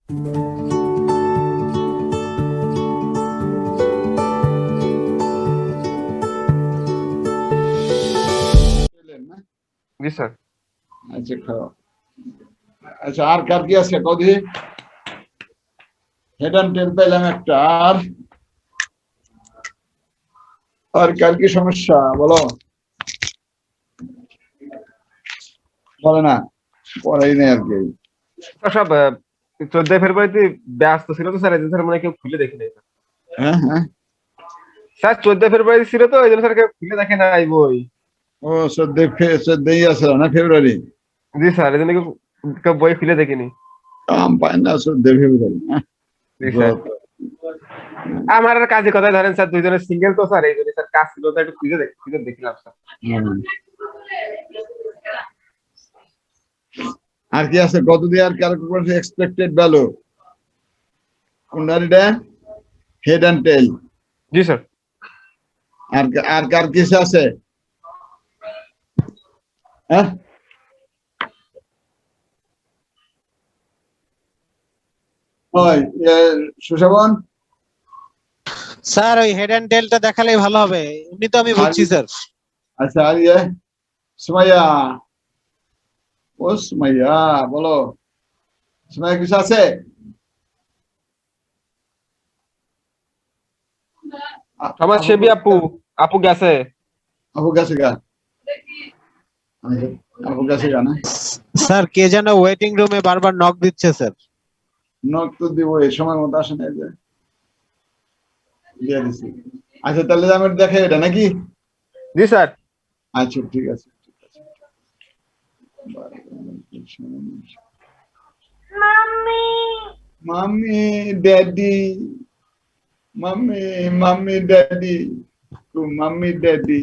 জি sir. আচ্ছা খাও। আচ্ছা আর কার কি আছে কদি? হেড অ্যান্ড টেল পেলাম একটা। আর কার কি সমস্যা বলো? বলে না, পড়াই নেই আর কি। সব 14 ফেব্রুয়ারিতে ব্যস্ত ছিল তো স্যার, এই জন্য স্যার মনে কেউ খুলে দেখি নাই স্যার। হ্যাঁ হ্যাঁ। স্যার 14 ফেব্রুয়ারি ছিল তো এই জন্য স্যার কেউ খুলে দেখে নাই বই। ও 14 আছে না ফেব্রুয়ারি? জি স্যার, এই জন্য কেউ বই খুলে দেখিনি। কাম পায় না 14 ফেব্রুয়ারি। জি স্যার। আমার আর কাজে কথাই ধরেন স্যার, দুইজনের সিঙ্গেল তো স্যার, এই জন্য স্যার কাজ ছিল তো একটু খুঁজে দেখলাম স্যার। আর কি আছে কত দিয়ে? আর ক্যালকুলেশন এক্সপেক্টেড ভ্যালু কোনটা? এটা হেড অ্যান্ড টেল। জি স্যার। আর কার কিছু আছে? হ্যাঁ ওই সুশাবন স্যার ওই হেড এন্ড টেলটা দেখালেই ভালো হবে, এমনি তো আমি বুঝছি স্যার। আচ্ছা আর সুমাইয়া, ও সুমাইয়া বলো, সুমাইয়া কিছু আছে? আমার সেবি আপু, আপু গেছে। আপু গেছে গা? আপু গেছে গা না? স্যার কে যেন ওয়েটিং রুমে বারবার নক দিচ্ছে স্যার। নক তো দিব, এই সময় মতো আসে না যে দিয়ে দিছি। আচ্ছা তাহলে আমি দেখে এটা নাকি? জি স্যার। আচ্ছা ঠিক আছে। Mummy daddy, mummy mummy daddy, mummy daddy,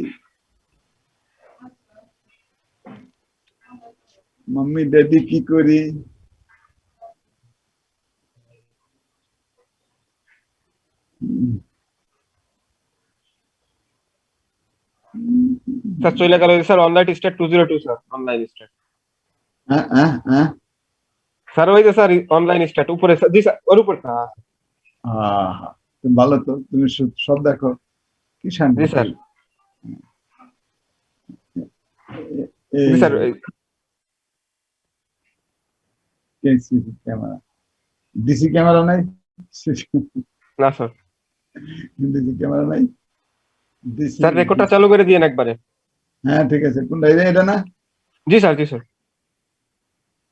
mummy daddy কি করি? স্যার চলে গেল sir, online start 202 sir, online start. Sir ওই যে স্যার অনলাইন স্টার্ট উপরে জি স্যার, ওর উপর। ভালো তো, তুমি সব দেখো কি শান্তি। জি স্যার। জি স্যার। ক্যামেরা, ডিসি ক্যামেরা নাই? না স্যার। ডিসি ক্যামেরা নাই? স্যার রেকর্ডটা চালু করে দিয়েন একবারে। হ্যাঁ ঠিক আছে। কোনটা? এটা না? জি স্যার। জি স্যার।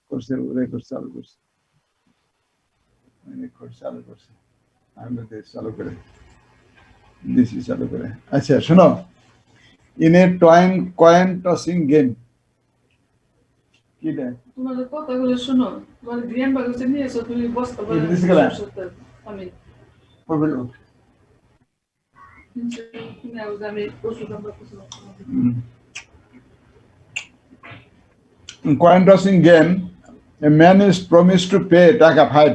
করছে, রেকর্ড চালু করছে, রেকর্ড চালু করছে। আমি চালু করে দিছি, চালু করে। আচ্ছা শোনো, in a coin tossing game, কি দেয় তোমাদের কথাগুলো শোনো, তোমার জ্ঞান বাগসে নিয়ে এসো, তুমি বসতে পারো আমি আমি ওষুধ আমরা coin tossing game, a man is promised to pay টাকা 5,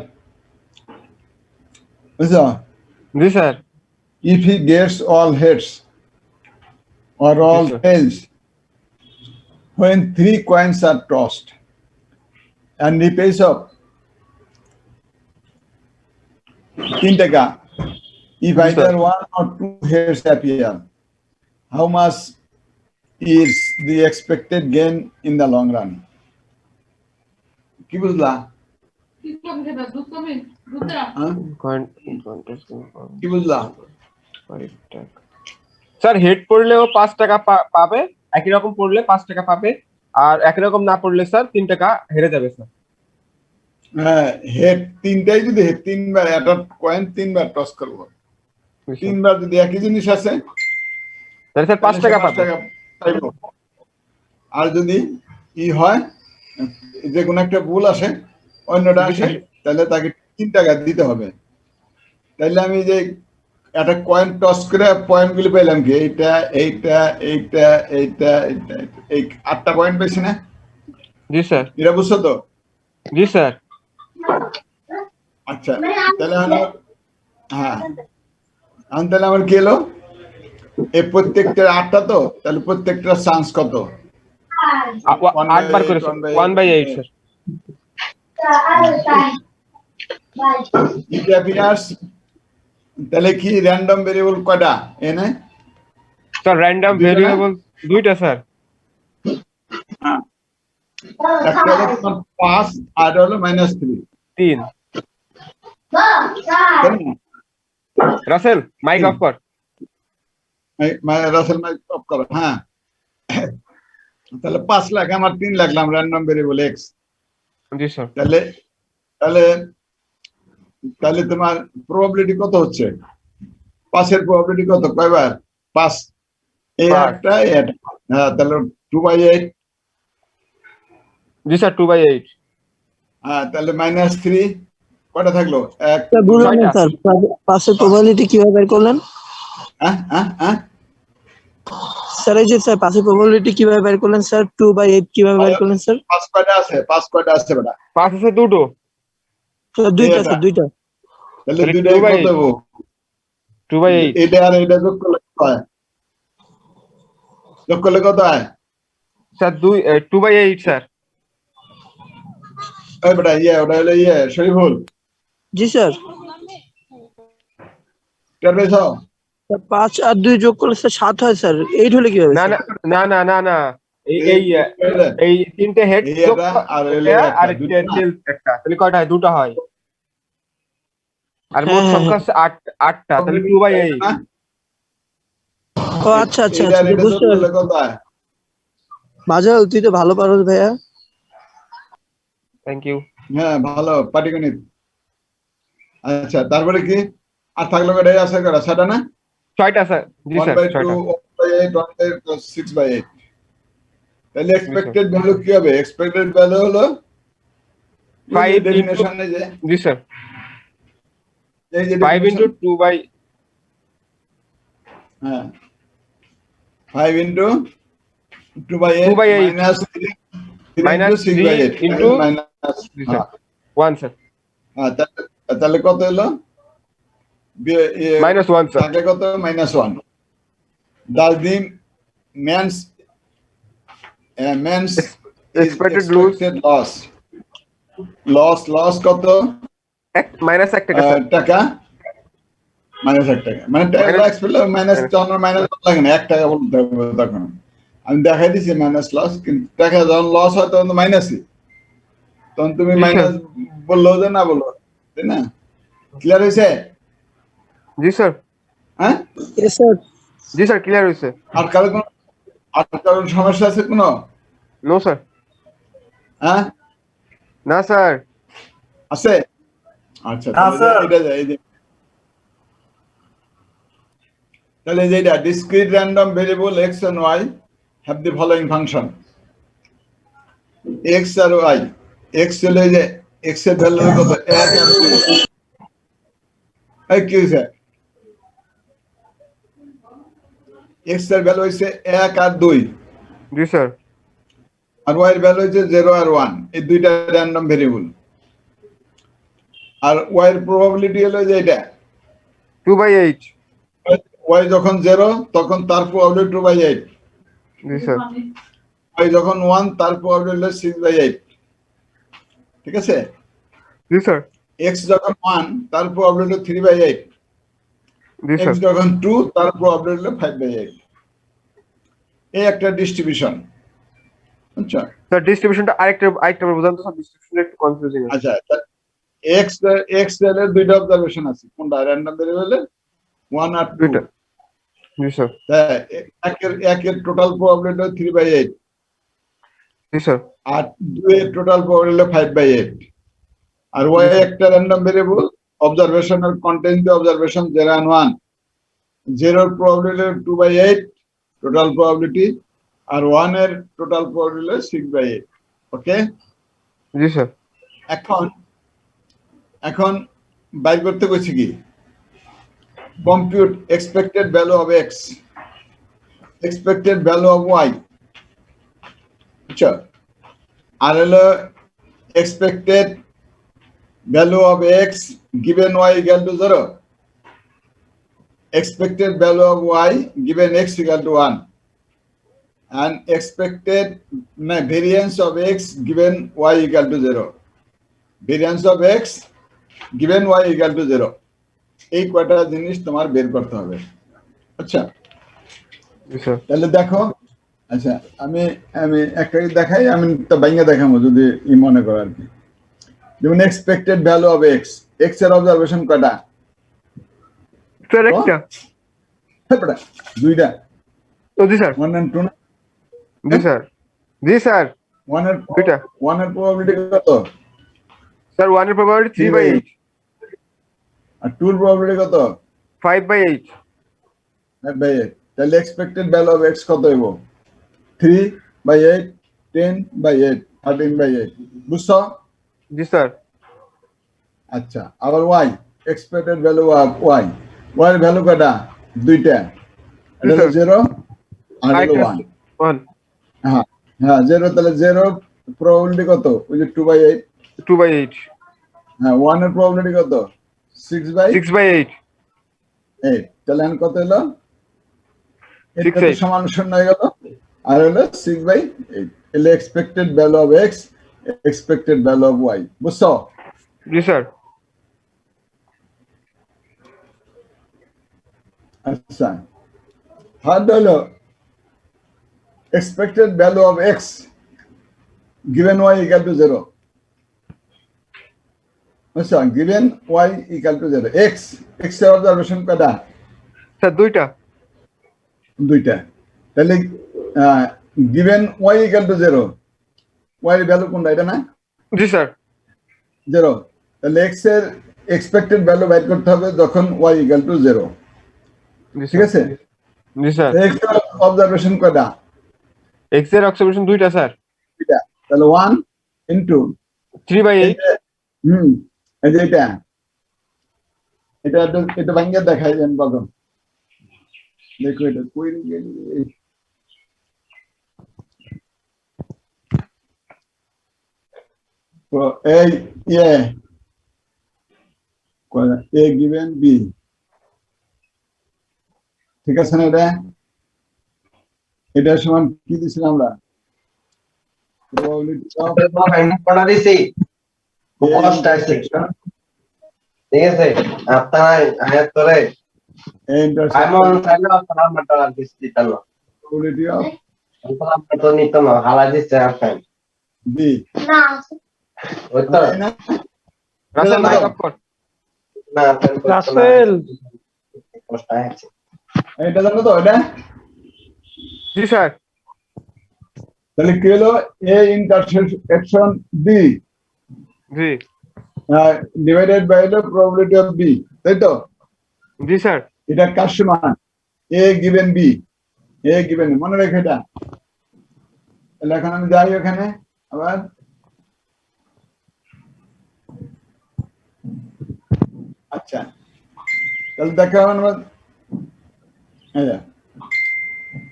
বুঝছো? জি sir. If he gets all heads or all Yes, sir. tails when 3 coins are tossed, and he pays up 3 টাকা. If Yes, either sir. 1 or 2 heads appear, how much is the expected gain in the long run? কি বুঝলা? কি কম খেতা দুধ কমে দুধ দা কি বুঝলা? Sir head পড়লেও 5 টাকা পাবে, একই রকম পড়লে 5 টাকা পাবে, আর একই রকম না পড়লে স্যার 3 টাকা হেরে যাবে স্যার। হ্যাঁ, হেড তিনটাই যদি হেড 3 বার, একটা কয়েন 3 বার টস করবো, 3 বার যদি একই জিনিস আছে তাহলে স্যার 5 টাকা পাবে। পাইবো। আর যদি ই হয়, যে কোনো একটা ভুল আসে, অন্যটা আসে, তাহলে তাকে 3 টাকা দিতে হবে। তাইলে আমি যে একটা কয়েন টস করে পয়েন্ট গুলি পেলাম কি, এইটা এইটা এইটা এইটা এইটা, এই 8টা পয়েন্ট পেয়েছি না? জি স্যার। এটা বুঝছো তো? জি স্যার। আচ্ছা তাহলে হ্যাঁ, তাহলে আমার কি এলো? এই প্রত্যেকটা 8টা তো, তাহলে প্রত্যেকটা চান্স কত? 8 বার করে 1/8 স্যার। it appears তাহলে কি র্যান্ডম ভেরিয়েবল কয়টা এনে স্যার র্যান্ডম দুইটা না? ভেরিয়েবল দুইটা স্যার। একটা হলো তোমার 5 আর হলো -3 3। রাসেল মাইক অফ কর। রাসেল মাইক অফ করো। হ্যাঁ, তাহলে 5 লাখ আমার 3 লাগলাম র্যান্ডম ভেরিয়েবল এক্স। জি স্যার। তাহলে তাহলে তাহলে তোমার প্রবাবিলিটি কত হচ্ছে? 5 এর প্রবাবিলিটি কত? কয়বার? 5। এই 5। একটা এটা। হ্যাঁ, তাহলে 2/8। জি স্যার 2/8। হ্যাঁ, তাহলে -3 কয়টা থাকলো? 1 স্যার বুঝলাম না 6টা। স্যার, পাসের প্রবাবিলিটি কিভাবে বের করলেন? স্যার এই যে স্যার পাসের প্রবাবিলিটি কিভাবে বের করলেন স্যার? 2/8 কিভাবে বের করলেন স্যার? 5 কয়টা আছে? 5 কয়টা আছে বেটা? 5 আছে দুটো। স্যার দুইটা এটা। স্যার, দুইটা। তাহলে তাহলে দুইটাই 2/8 কত দেবো? 2/8। এটা আর এটা যোগ করলে কত হয়? যোগ করলে কত হয়? Sir 2/8 sir. এই বেটা ওটা হলো শরীফুল। জি স্যার। টের পেয়েছো? স্যার 5 আর 2 যোগ করলে স্যার 7 হয় স্যার। 8 হলে কি হবে না স্যার? না না না না না, এই এই এই তিনটে হেড এই এটা আর হলো একটা, আর দুটো না? টেল একটা, তাহলে কয়টা হয়? দুটো হয়। আর মোট হ্যাঁ, সংখ্যা হচ্ছে 8টা, তাহলে 2/8। না? ও আচ্ছা আচ্ছা এটা আর আচ্ছা, এটা বুঝতে যোগ করলে পারলাম। কত হয়? বাজার তুই তো ভালো পারোস ভাইয়া। Thank you. হ্যাঁ, ভালো পাটিগণিত। আচ্ছা, তারপরে কি আর থাকলো? কয়টা আছে? কয়টা? 6টা না? 6টা স্যার। জি স্যার 1/2 6টা। 1/8 1/8 plus 6/8। তাহলে এক্সপেক্টেড ভ্যালু কি হবে? এক্সপেক্টেড ভ্যালু হলো 5 into ডেফিনেশনে যে জি স্যার এই যে 5 into definition, 2/, হ্যাঁ 5 into 2/8 2/8 minus 3 into minus 6/8 3 into minus, জি স্যার 1 স্যার তাহলে কত হলো? -1 স্যার। থাকে কত? -1। Does the man's Expected loss কত? -1 টাকা স্যার। টাকা -1 টাকা, মানে মাইনাস লাগে না, 1 টাকা বলতে হবে তখন। আমি দেখাই দিচ্ছি মাইনাস লস, কিন্তু টাকা যখন লস হয় তখন তো মাইনাসই, তখন তুমি জি, মাইনাস বললো যে না বললো, তাই না? ক্লিয়ার হয়েছে? জি স্যার। হ্যাঁ, ইয়েস স্যার। জি স্যার ক্লিয়ার হয়েছে। আর কারো সমস্যা আছে কোনো? No sir. হ্যাঁ, না স্যার। আছে? আচ্ছা, এটা যায় এই যে, তাহলে এই যে এটা discrete random variable x and y have the following function. x R y, x হলো এই যে x এর ভ্যালু কত? 1 আর 2। এই কি হইছে? x এর ভ্যালু হইছে 1 আর 2, জি স্যার। আর y এর ভ্যালু হইছে 0 আর 1। এই দুইটা র্যান্ডম ভেরিয়েবল। আর y এর প্রবাবিলিটি হলো যে এটা 2/8 y যখন 0 তখন তার প্রবাবিলিটি 2/8, জি স্যার। y যখন 1 তার প্রবাবিলিটি হলো 6/8। ঠিক আছে? জি স্যার। x যখন 1 তার প্রবাবিলিটি 3/8, জি x স্যার। যখন 2 তার প্রবাবিলিটি হলো 5/8। এই একটা ডিস্ট্রিবিউশন। আচ্ছা স্যার ডিস্ট্রিবিউশনটা আরেকটা বোঝান তো স্যার, ডিস্ট্রিবিউশনটা একটু কনফিউজিং আছে। আচ্ছা, x এর দুইটা অবজারভেশন আছে, কোনটা? র্যান্ডম ভেরিয়েবলে 1 আর 2। দুইটা। জি স্যার। একের টোটাল প্রবাবিলিটি হলো 3/8, জি স্যার। আর 2 এর টোটাল প্রবাবিলিটি হলো 5/8। আর y একটা random variable, observation are contain the observation 0 and 1। 0 এর প্রবাবিলিটি 2/8 টোটাল প্রবাবিলিটি, আর 1 এর টোটাল প্রবাবিলিটি 6/8। ওকে, জি স্যার। এখন বাইর করতে কইছি কি? Compute expected value of x, expected value of y। আচ্ছা, আর হলো expected value of x given y equal to 0, expected value of y given x equal to 1, and expected variance of x given y equal to 0. Variance of x given y equal to 0 এই কয়টা জিনিস তোমার বের করতে হবে। আচ্ছা জি sir. তাহলে দেখো, আচ্ছা আমি আমি একটা দেখাই, আমি তো বাইঙ্গা দেখাবো যদি ই মনে করো আর কি। যেমন expected value of x, x এর অবজারভেশন কয়টা? স্যার একটা। দুইটা। ও জি স্যার। 1 and 2 না? জি স্যার। জি স্যার। 1 এর দুইটা। 1 এর প্রবাবিলিটি কত? স্যার 1 এর প্রবাবিলিটি 3/8 আর 2 এর প্রবাবিলিটি কত? 5/8 5/8। তাহলে এক্সপেক্টেড ভ্যালু অফ এক্স কত হইব? 3/8, 10/8, 13/8। বুঝছো? জি স্যার। আচ্ছা আবার y, expected value of y, y এর ভ্যালু কয়টা? দুইটা, এটা হলো 0 আর হলো 1। 1 হ্যাঁ হ্যাঁ 0, তাহলে 0 প্রবাবিলিটি কত? ওই যে 2/8। 2/8 হ্যাঁ 1 এর প্রবাবিলিটি কত? 6/8। 6/8 তাহলে এখন কত হলো? 6/8 এটা তো সমান 0 হয়ে গেল, আর হলো 6/8। এলে expected value of x, expected value of y. বুঝছো? জি স্যার। আচ্ছা থার্ড হলো expected value of x given y equal to 0. আচ্ছা given y equal to 0, x এর অবজারভেশন কয়টা? স্যার দুইটা। দুইটা। তাহলে given y equal to 0, y এর ভ্যালু কোনটা? এটা না? জি স্যার। 0। তাহলে x এর এক্সপেক্টেড ভ্যালু বাইর করতে হবে যখন y equal to 0। ঠিক আছে? জি স্যার। x এর অবজারভেশন কয়টা? x এর অবজারভেশন দুইটা স্যার। দুইটা। তাহলে 1 into 3/8 এই যে এটা এটা এটা ভাঙিয়ে দেখাই দেন বাবা। দেখো এটা কই গেল? তো এই a given b, ঠিক আছে না? এটা সমান কি দিছিলাম আমরা? প্রবাবিলিটি অফ পড়া দিছি উপকাশটা সেকশন, ঠিক আছে? আপনারা আয়াত করে আইমন চাইলো আপনারা মাত্র আর দিছি তালো প্রবাবিলিটি অফ আপনারা তো নিত না হালা দিছে আপনি b ওই তো না? রাসেল মাইক অফ কর। না রাসেল কষ্ট আছে এটা জানো তো এটা? জি স্যার। তাহলে কি হলো? a ইন্টারসেকশন b জি। Divided by the probability of b, তাই তো? জি স্যার। এটা কার সমান? a given b, a given, মনে রেখে এটা। তাহলে এখন আমি যাই ওখানে আবার, আচ্ছা তাহলে দেখা হবে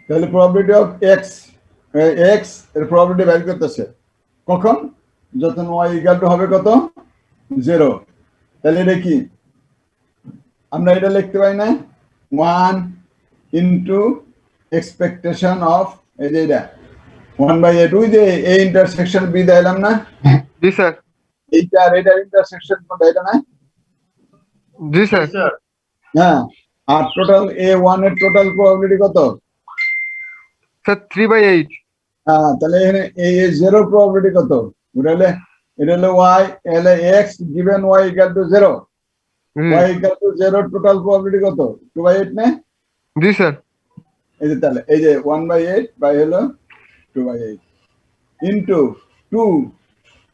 তাহলে প্রবাবিলিটি অফ এক্স, এক্স এর প্রবাবিলিটি বের করতেছে কখন? যখন y ইকুয়াল টু হবে কত? 0। তাহলে এটা কি আমরা এটা লিখতে পারি না? 1 ইনটু এক্সপেকটেশন অফ এই যে এটা 1/8, ওই যে a ইন্টারসেকশন b দিলাম না? জি স্যার। এইটা আর এটার ইন্টারসেকশন কোনটা? এটা না? জি স্যার। হ্যাঁ। আর টোটাল a1 এর টোটাল প্রবাবিলিটি কত? স্যার 3/8 হ্যাঁ তাহলে এখানে a0 প্রবাবিলিটি কত? ওটা হলে এটা হলো y, এলে x given y equal to 0, y equal to 0 total probability কত? 2/8 না? জি স্যার। এই যে তাহলে এই যে 1/8 বাই হলো 2/8 ইনটু 2,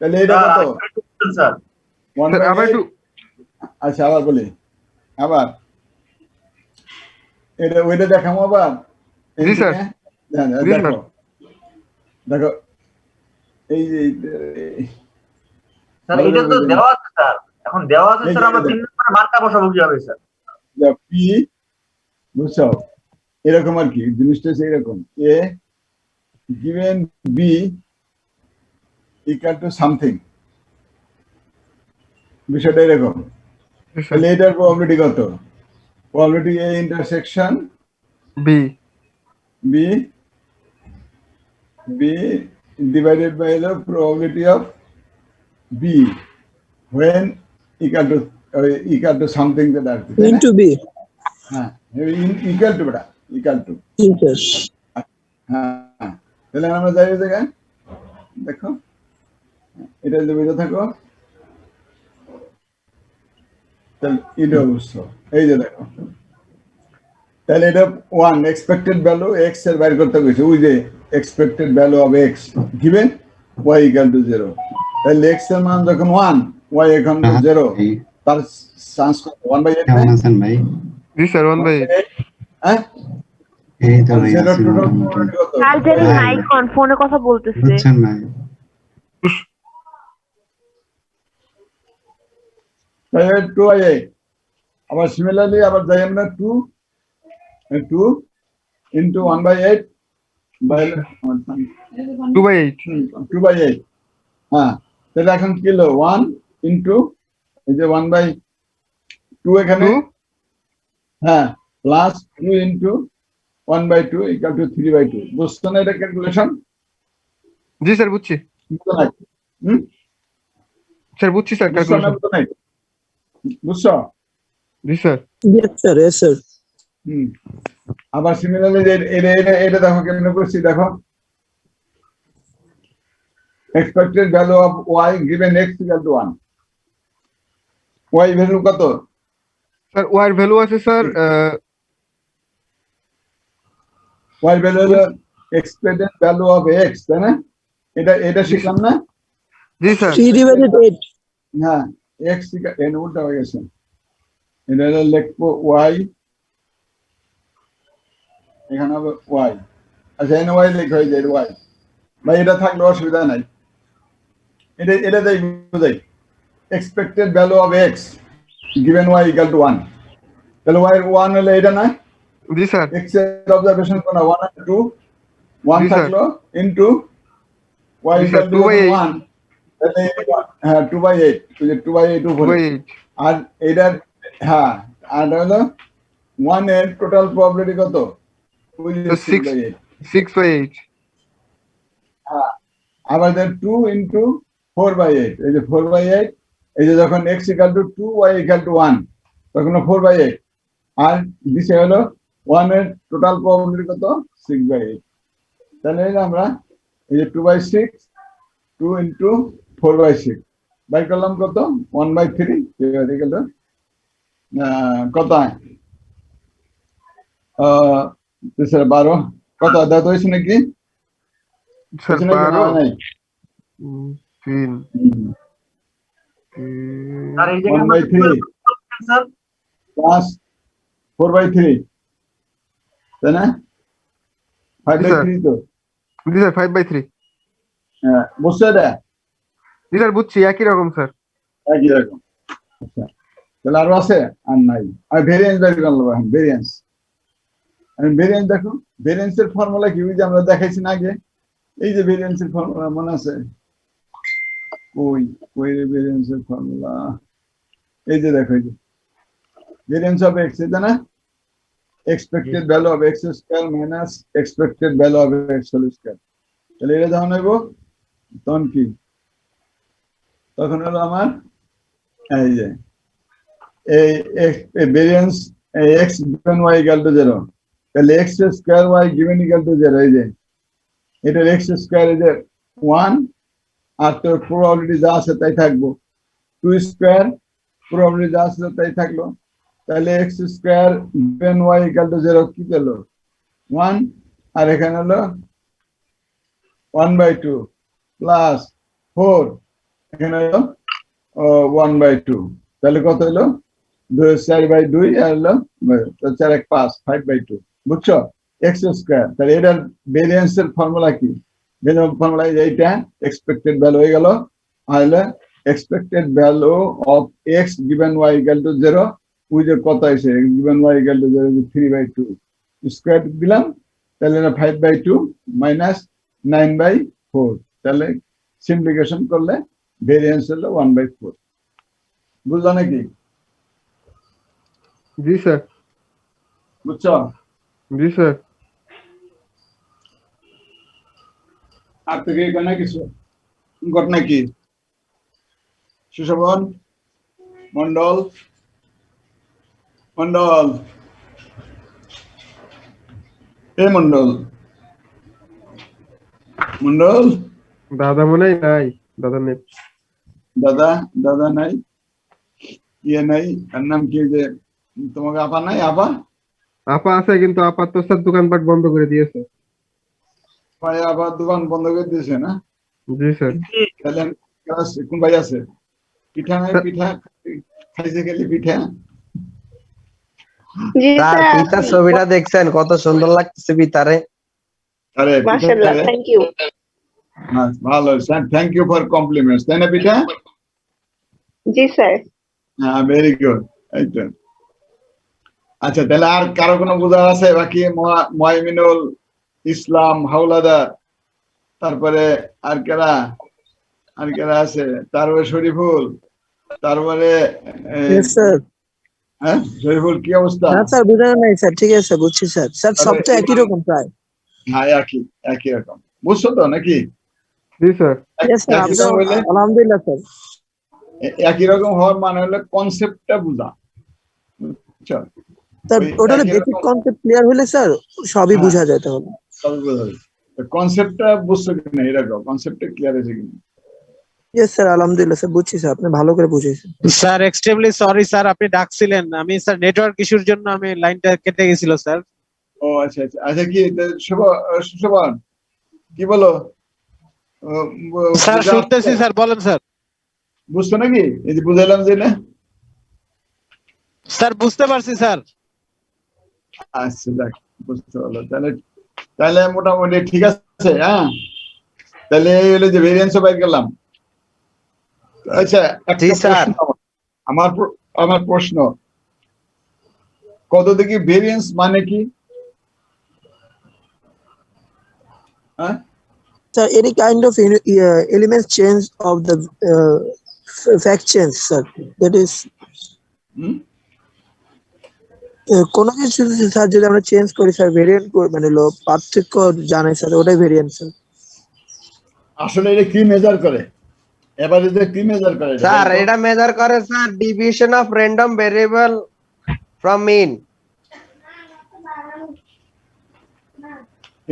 তাহলে এটা কত? স্যার 1/8 আবার একটু। আচ্ছা আবার বলি, আবার এটা ওইটা দেখাবো আবার। জি স্যার। দেখো দেখো এই যে স্যার এটা তো দেওয়া আছে স্যার, এখন দেওয়া আছে স্যার, আমরা 3 নম্বরে মার্কা বসাবো কিভাবে স্যার? পি, বুঝছো? এরকম আর কি জিনিসটা এরকম, A given B equal to something, বিষয়টা এরকম। তাহলে এটার প্রবাবিলিটি কত? Probability A intersection B B B divided by the probability of b when equal to something যেটা আর কি, তাই না? Into B. হ্যাঁ, equal to beta, equal to. Inter. হ্যাঁ, তাহলে আমরা যাই ওই জায়গায়, দেখো এটা যদি বুঝে থাকো তাহলে এটা অবশ্য এই যে দেখো, তাহলে এটা 1 এক্সপেক্টেড ভ্যালু x এর বাইর করতে গেছে, ওই যে expected value of x given y equal to 0। তাহলে x এর মান যখন 1, y এখন 0, তার চান্স 1/8 কেমন আছেন ভাই? জি স্যার 1/8। হ্যাঁ, এই তো ভাই zero আছি total মোটামুটি। probability কত? কালচারি মাইক অন, ফোনে কথা বলতেছে। বুঝছেন ভাই? তাহলে 2/8। আবার সিমিলারলি আবার যাই আমরা 2 into 1/8 by 2/8। 2/8। হ্যাঁ, তাহলে এখন কি হলো 1 into এই যে 1/2 এখানে, 2 হ্যাঁ, প্লাস 2 into 1/2 equal to 3/2। বুঝছো না এটা ক্যালকুলেশন? জি স্যার বুঝছি, বুঝছো না? স্যার বুঝছি স্যার বুঝছো না? ক্যালকুলেশন। বুঝছো? জি sir. Yes sir, yes sir. আবার সিমিলারলি এটা দেখো কেমন করছি, দেখো expected value of y given x equal to 1, y value কত? স্যার y এর ভ্যালু আছে স্যার y ভ্যালু হলো expected value of x, তাই না? এটা শিখলাম না? জি স্যার। 3/8। হ্যাঁ, x এন উল্টা হয়ে গেছে, এটা হলো লিখবো y, এখানে হবে y। আচ্ছা, এন y লিখে হয়ে যায় y, ভাই এটা থাকলে অসুবিধা নাই। এটা তাই বুঝাই, expected value of x given y equal to 1। তাহলে y এর 1 হলে এটা না, জি স্যার। x এর অবজারভেশন কোন 1 আর 2, 1 জি, স্যার। থাকলো into y G, sir, equal to 2/8 1, তাহলে হ্যাঁ 2/8, ওই যে 2/8 উপরে। 2/8। আর এটার হ্যাঁ, আর হলো 1 এর টোটাল প্রবাবিলিটি কত? ওই যে 6/8। 6/8। হ্যাঁ, আবার দেন 2 into 4/8, এই যে 4/8, এই যে যখন x equal to 2, y equal to 1, তখন 4/8। আর দিছে হলো 1 এর টোটাল প্রবাবিলিটি কত? 6/8। তাহলে এই যে আমরা এই যে 2/6, 2 into 4/6 বাই করলাম কত? 1/3 গেল কত? 12 কত দাঁত হয়েছে নাকি? স্যার হয়েছে নাকি? 12 নাই। 3 আর এই জায়গায় 1/3 স্যার প্লাস 4/3, তাই না? 5/3 তো। জি স্যার 5/3। হ্যাঁ, বুঝছো এটা? জি স্যার বুঝছি, একই রকম স্যার। একই রকম। আচ্ছা, তাহলে আরো আছে? আর নাই। আর ভেরিয়েন্স বের করলাম এখন, ভেরিয়েন্স। ভেরিয়েন্স দেখো, ভেরিয়েন্সের ফর্মুলা কি ওই যে আমরা দেখাইছি না আগে, এই যে ভেরিয়েন্সের ফর্মুলা মনে আছে? কই ভেরিয়েন্সের ফর্মুলা, এই যে দেখো, এই যে ভেরিয়েন্স অফ এক্স, এটা না? Expected value of x square minus expected value of x whole square. তাহলে এটা যখন হইব তখন কি? তখন হলো আমার এই যে এই variance x given y equal to 0, তাহলে x square y given equal to 0, এই যে এটা এক্স স্কয়ার, এই যে 1, আর তোর প্রবাবিলিটি যা আছে তাই থাকবো, 2 স্কয়ার প্রবাবিলিটি যা আছে তাই থাকলো। তাহলে x square given y equal to 0 কি পেলো? 1, আর এখানে হলো 1/2 প্লাস 4, এখানে হলো 1/2, তাহলে কত হলো? 4/2 আর হলো 4 1 5, 5/2। বুঝছো? এক্স স্কয়ার, তাহলে এটার ভেরিয়েন্সের ফর্মুলা কি? ফর্মুলা এইটা এক্সপেক্টেড ভ্যালু হয়ে গেল, আর হলো expected value of x given y equal to 0, ওই যে কত আছে x given y equal to 0, 3/2 square দিলাম, তাহলে 5/2 মাইনাস 9/4, তাহলে সিমপ্লিকেশন করলে ভেরিয়েন্স হলো 1/4। বুঝলো নাকি? জি স্যার। বুঝছো? জি স্যার। আর থেকে কিছু ঘটনা কি সুশোভন? মন্ডল মন্ডল এ মন্ডল মন্ডল দাদা মনে হয় নাই, দাদা নেই। দাদা দাদা নাই, ইয়ে নাই, তার নাম কি যে তোমাকে আপা নাই? আপা আপা আছে, কিন্তু আপা তো স্যার দোকানপাট বন্ধ করে দিয়েছে। ভাই আবার দোকান বন্ধ করে দিয়েছে না? জি স্যার। তাহলে কোন ভাই আছে? পিঠা নাই? পিঠা খাইছে গেলি পিঠা? জি স্যার স্যার পিতার ছবিটা দেখছেন কত সুন্দর লাগতেছে পিতারে। আরে মাশাআল্লাহ, থ্যাংক ইউ। ভালো, থ্যাংক ইউ ফর কমপ্লিমেন্টস, তাই না পিঠা? জি স্যার। হ্যাঁ, ভেরি গুড। এই তো। আচ্ছা, তাহলে আর কারো কোনো বোঝার আছে বাকি? ময়মিনুল ইসলাম হাওলাদার, তারপরে আর কারা আছে? তারপরে শরীফুল, তারপরে Yes, sir. হ্যাঁ শরীফুল, কি অবস্থা? না স্যার বুঝানো নাই স্যার, ঠিক আছে স্যার, বুঝছি স্যার। স্যার সব তো একই রকম প্রায়। হ্যাঁ, একই রকম, বুঝছো তো নাকি? জি স্যার। Yes, sir, একই রকম হইলে, আলহামদুলিল্লাহ স্যার। একই রকম হওয়ার মানে হলো কনসেপ্টটা বুঝা, বুঝছো? স্যার ওই ওটা একই বেসিক রকম- কনসেপ্ট ক্লিয়ার হলে স্যার সবই হ্যাঁ। বোঝা যায় তাহলে। সবই বোঝা যাবে। কনসেপ্টটা বুঝছো কিনা এরকম, কনসেপ্টটা ক্লিয়ার হয়েছে কিনা? ইয়েস স্যার, আলহামদুলিল্লাহ স্যার, বুঝছি স্যার, আপনি ভালো করে বুঝিয়েছেন। স্যার এক্সট্রিমলি সরি স্যার, আপনি ডাকছিলেন, আমি স্যার নেটওয়ার্ক ইস্যুর জন্য আমি লাইনটা কেটে গেছিল স্যার। ও আচ্ছা আচ্ছা আচ্ছা, কি সুশোভন কি বলো? স্যার বুঝা শুনতেছি আসছে? স্যার, বলেন স্যার। বুঝছো নাকি? এই যে বুঝাইলাম যে না? স্যার বুঝতে পারছি স্যার। আচ্ছা, দেখ বুঝতে পারলো, তাহলে মোটামুটি ঠিক আছে। হ্যাঁ, তাহলে এই হলো যে ভেরিয়েন্সও বাইর করলাম। আচ্ছা, একটা জি, স্যার। প্রশ্ন আমার প্রশ্ন, কত দেখি ভেরিয়েন্স মানে কি? হ্যাঁ, Sir, any kind of elements change of the fact change, sir. That is, হুম? কোনো কিছু স্যার যদি আমরা চেঞ্জ করি স্যার, ভেরিয়েন্ট মানে হলো পার্থক্য জানাই স্যার, ওটাই ভেরিয়েন্ট স্যার। আসলে এটা কি মেজার করে? এভারেজে কি মেজার করে এটা? স্যার বলো তো? এটা মেজার করে sir division of random variable from mean.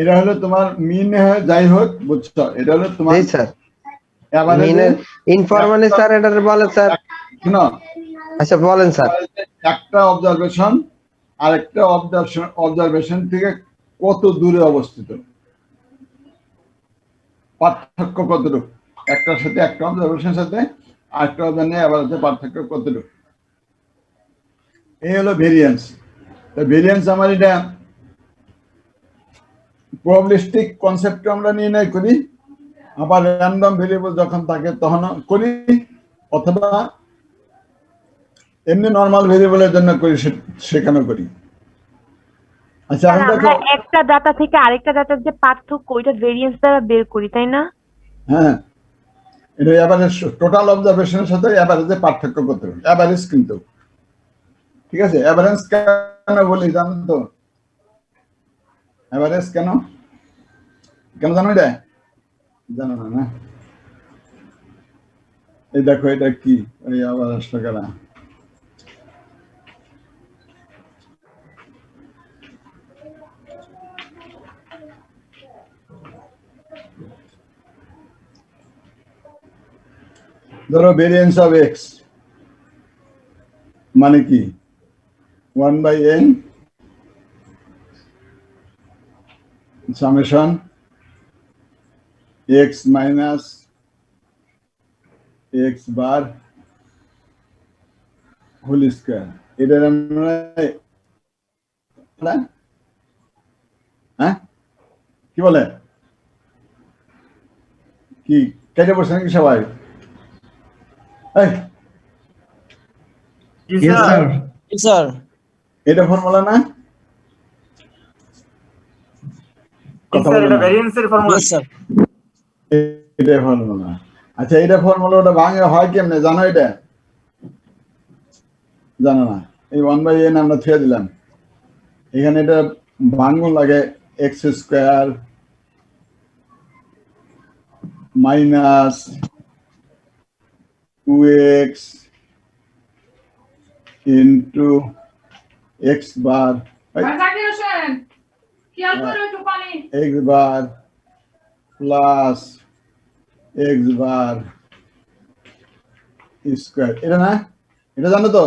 এটা হলো তোমার মিন, যাই হোক, বুঝছো? এটা হলো তোমার জি স্যার। average মিনের ইনফরমালি স্যার এটা বলে স্যার। শোনো, আচ্ছা বলেন স্যার। একটা অবজারভেশন আরেকটা অবজারভেশন থেকে কত দূরে অবস্থিত, পার্থক্য কতটুকু, একটার সাথে একটা অবজারভেশনের সাথে আরেকটা অবজারভেশনের পার্থক্য কতটুকু, এই হলো ভেরিয়েন্স। তো ভেরিয়েন্স আমার এটা প্রবাবিলিস্টিক কনসেপ্ট আমরা নির্ণয় করি, আবার র্যান্ডম ভেরিয়েবল যখন থাকে তখন করি, অথবা এমনি নর্মাল ভেরিয়েবলের জন্য করি, সেখানেও করি। আচ্ছা, এখন দেখো, আমরা একটা ডাটা থেকে আরেকটা ডাটার যে পার্থক্য, ওইটা ভেরিয়েন্স দ্বারা বের করি, তাই না? হ্যাঁ, এটা অ্যাভারেজ, টোটাল অবজারভেশনের সাথে অ্যাভারেজে পার্থক্য করতে হবে, অ্যাভারেজ কিন্তু, ঠিক আছে? অ্যাভারেজ কেন বলি জানো তো? অ্যাভারেজ কেন জানো এটা? জানো না? না, এই দেখো এটা কি, এই আবার আসলো কেনা। ধরো ভেরিয়েন্স অফ এক্স মানে কি? 1/n summation x minus x bar whole square. এটা আমরা হ্যাঁ কি বলে, কি কেটে পড়ছে নাকি সবাই? এই, জি স্যার। স্যার এটা ফর্মুলা না? কথা স্যার বলো এটা না। ভেরিয়েন্সের ফর্মুলা। স্যার, এটা ফর্মুলা। আচ্ছা, এটা ফর্মুলা, ওটা ভাঙে হয় কেমনে জানো? এটা জানো না? এই 1/n আমরা ছেড়ে দিলাম, এখানে এটা ভাঙবো লাগে x square minus 2x into x bar ভাই জাকির হোসেন খেয়াল করো একটু পানি x bar plus x bar square, এটা না, এটা জানো তো?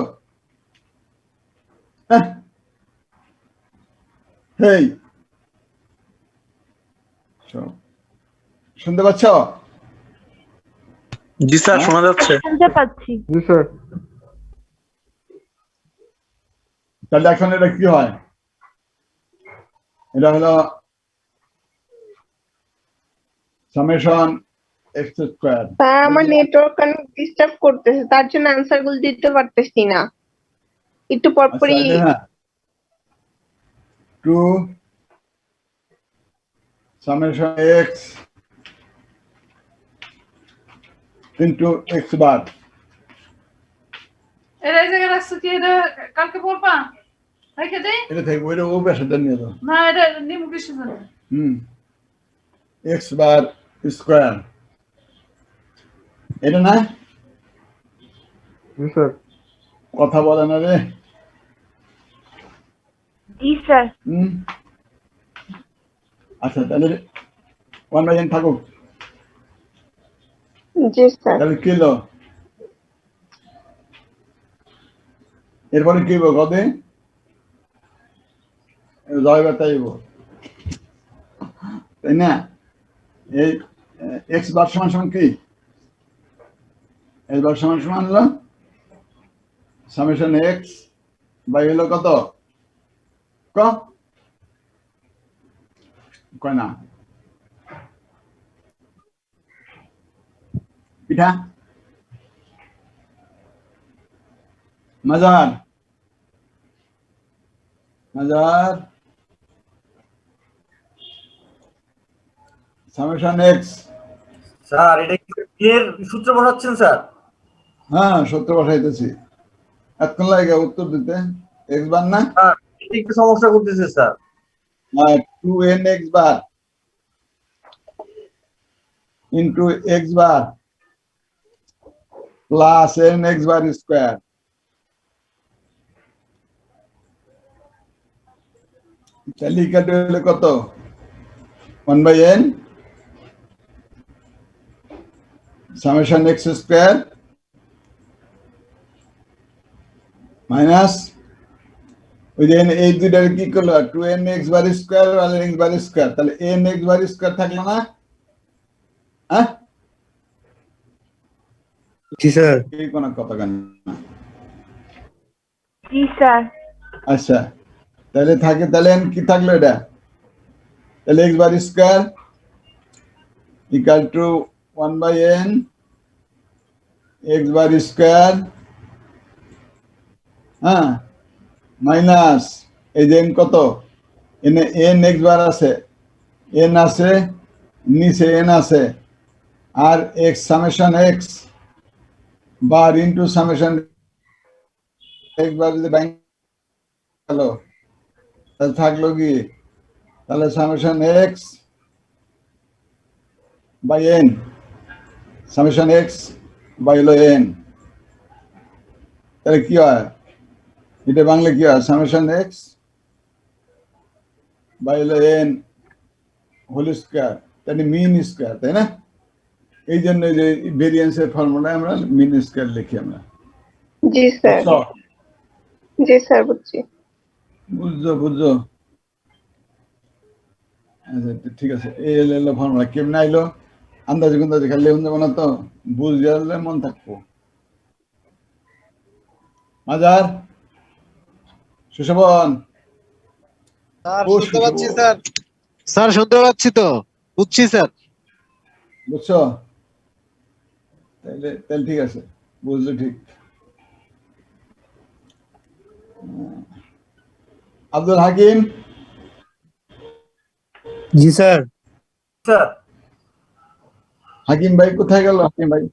হেই, শুনতে পাচ্ছ? জি স্যার, শোনা যাচ্ছে। শুনতে পাচ্ছি। জি স্যার। তাহলে এখন এটা কি হয়? এটা হলো সামেশন এক্স স্কোয়ার। স্যার আমার নেটওয়ার্ক অনেক ডিস্টার্ব করতেছে, তার জন্য আনসার গুলো দিতে পারতেছি না, একটু পরপরই। হ্যাঁ, two summation x into x bar. এর এই জায়গায় রাখছো কি এটা কালকে পড়বা রেখে দেই এটা থেকে ওইটা ও পেশাটা নিয়ে যাও। না এটা নিমু কিছু জানে এক্স বার স্কোয়ার, এটা না? জি স্যার। কথা বলে না রে। জি স্যার। আচ্ছা, তাহলে 1/n থাকুক। জি স্যার। তাহলে কি হলো? এরপরে কি হইব? কবে জয়বার তাইব, তাই না? এই এক্স বার সমান সমান কি? এক্স বার সমান সমান হলো সামেশন এক্স বাই হলো কত? কয় না পিঠা মাজার মাজার সামেশন এক্স। স্যার এটা কি এর সূত্র বসাচ্ছেন স্যার? হ্যাঁ, সত্য বসাইতেছি। এতক্ষণ লাগে উত্তর দিতে। এক্স বার না? স্যার এটা একটু সমস্যা করতেছে sir. 2n x bar into x bar plus n x bar square. তালিকাটা হলো কত? 1/n summation x square minus ওই যে এই দুইটার কি করলো? 2n এক্স বার স্কোয়ার আর এক্স বার স্কোয়ার, তাহলে n এক্স বার স্কোয়ার থাকলো না? হ্যাঁ, জি স্যার। এই কোন কথা কেন? জি স্যার। আচ্ছা, তাহলে থাকে, তাহলে কি থাকলো? এটা তাহলে x bar square equal to 1/n x bar square, হ্যাঁ, মাইনাস এই যে n কত? এনে n এক্স বার আছে, n আছে নিচে, n আছে, আর x summation x bar into summation x bar যদি ব্যাংক গেল তাহলে থাকলো কি? তাহলে summation x by n, summation x by হলো এন, তাহলে কি হয়? এটা বাংলা কি হয়? সামেশন এক্স বাই হলো এন হোল স্কোয়ার, তাহলে মিন স্কোয়ার, তাই না? এই জন্য যে ভেরিয়েন্সের ফর্মুলা আমরা মিন স্কোয়ার লিখি আমরা। জি স্যার। জি স্যার, বুঝছি। বুঝছো? আচ্ছা, ঠিক আছে। এই হলো ফর্মুলা। কেমন আইলো? আন্দাজে কুন্দাজে খালি লেখুন যাবো না তো, বুঝলে মন থাকবো। মাজার সুশোভন, স্যার শুনতে পাচ্ছি স্যার। স্যার শুনতে পাচ্ছি তো, বুঝছি স্যার। বুঝছো? তাহলে ঠিক আছে, বুঝলে ঠিক। আব্দুল হাকিম। জি স্যার। স্যার হাকিম ভাই কোথায় গেল? হাকিম ভাই,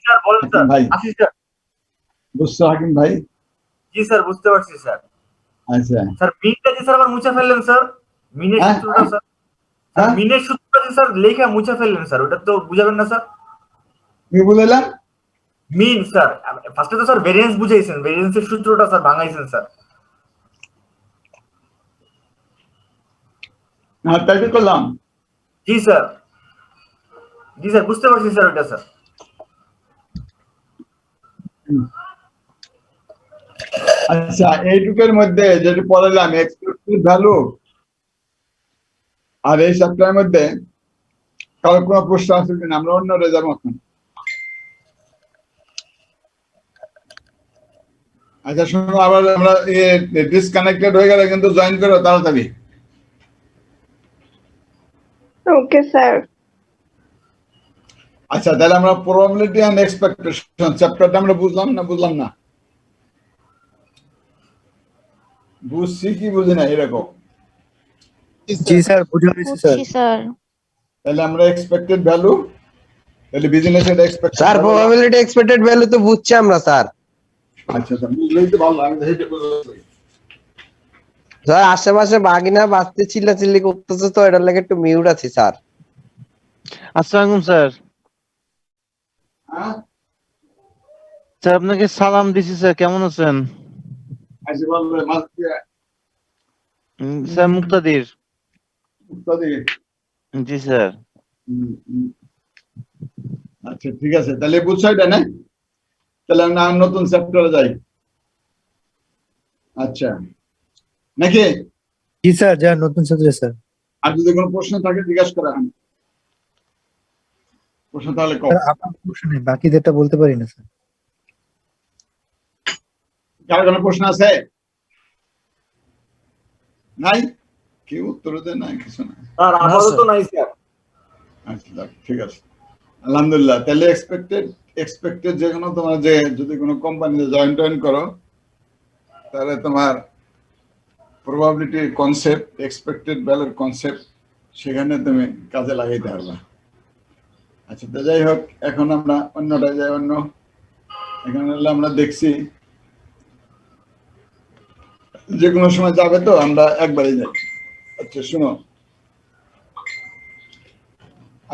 স্যার বলেন স্যার। ভাই আসি স্যার। বুঝছো হাকিম ভাই? জি স্যার বুঝতে পারছি স্যার। আচ্ছা, স্যার মিনটা যে স্যার আবার মুছে ফেললেন স্যার, মিনের সূত্রটা স্যার। স্যার মিনের সূত্রটা যে স্যার লেখা মুছে ফেললেন স্যার, ওটা তো বুঝাবেন না স্যার? কি বুঝলাম? মিন স্যার ফার্স্টে তো স্যার ভেরিয়েন্স বুঝাইছেন, ভেরিয়েন্সের সূত্রটা স্যার ভাঙাইছেন স্যার। হ্যাঁ, তাই তো করলাম। জি স্যার, জি স্যার বুঝতে পারছি স্যার ওটা স্যার। আচ্ছা, এইটুকের মধ্যে যেটা পড়ালাম এক্সপেক্টেড ভ্যালু আর এই চ্যাপ্টারের মধ্যে কারো কোনো প্রশ্ন আছে কিনা? আমরা অন্যরা যাবো এখন। আচ্ছা শোনো, আবার আমরা ডিসকানেক্টেড হয়ে গেলে কিন্তু জয়েন করো তাড়াতাড়ি। Okay sir. আচ্ছা, তাহলে আমরা প্রবাবিলিটি এন্ড এক্সপেকটেশন চ্যাপ্টারটা আমরা বুঝলাম না? বুঝছি কি বুঝি না এরকম? জি স্যার, বুঝে গেছি স্যার। তাহলে আমরা এক্সপেক্টেড ভ্যালু, তাহলে বিজনেসের expected sir probability expected value তো বুঝছি আমরা স্যার। আচ্ছা আচ্ছা, বুঝলেই তো ভালো। আমি হেঁটে বলছি স্যার আশেপাশে বাগিনা বাজতে চিল্লাচিল্লি করতেছে তো এটার লাগে একটু মিউট আছি স্যার। আসসালামু আলাইকুম স্যার। হ্যাঁ, স্যার আপনাকে সালাম দিছি স্যার, কেমন আছেন? আচ্ছা বলবে মাঝে স্যার মুক্তাদির। উস্তাদি। জি স্যার। আচ্ছা ঠিক আছে, তাহলে বুঝছো এটা না? তাহলে আমরা নতুন চ্যাপ্টারে যাই। আচ্ছা নাকি? জি স্যার, যা নতুন ছাত্র স্যার। আর যদি কোনো প্রশ্ন থাকে জিজ্ঞাসা করা হয়। প্রশ্ন তাহলে কম। স্যার আপনার প্রশ্ন নেই, বাকিদেরটা বলতে পারি না স্যার। কার কোনো প্রশ্ন আছে? নাই? কেউ উত্তর দেয় না, কিছু না। স্যার আপাতত নাই স্যার। আচ্ছা যাক, ঠিক আছে, আলহামদুলিল্লাহ। তাহলে এক্সপেক্টেড যে কোনো তোমার যে যদি কোনো কোম্পানিতে জয়েন করো, তাহলে তোমার প্রবাবিলিটির কনসেপ্ট, এক্সপেক্টেড ভ্যালুর কনসেপ্ট সেখানে তুমি কাজে লাগাইতে পারবা। আচ্ছা, তো যাই হোক, এখন আমরা অন্যটা যাই। এখানে হলে আমরা দেখছি যে কোনো সময় যাবে তো আমরা একবারই যাই। আচ্ছা শুনো,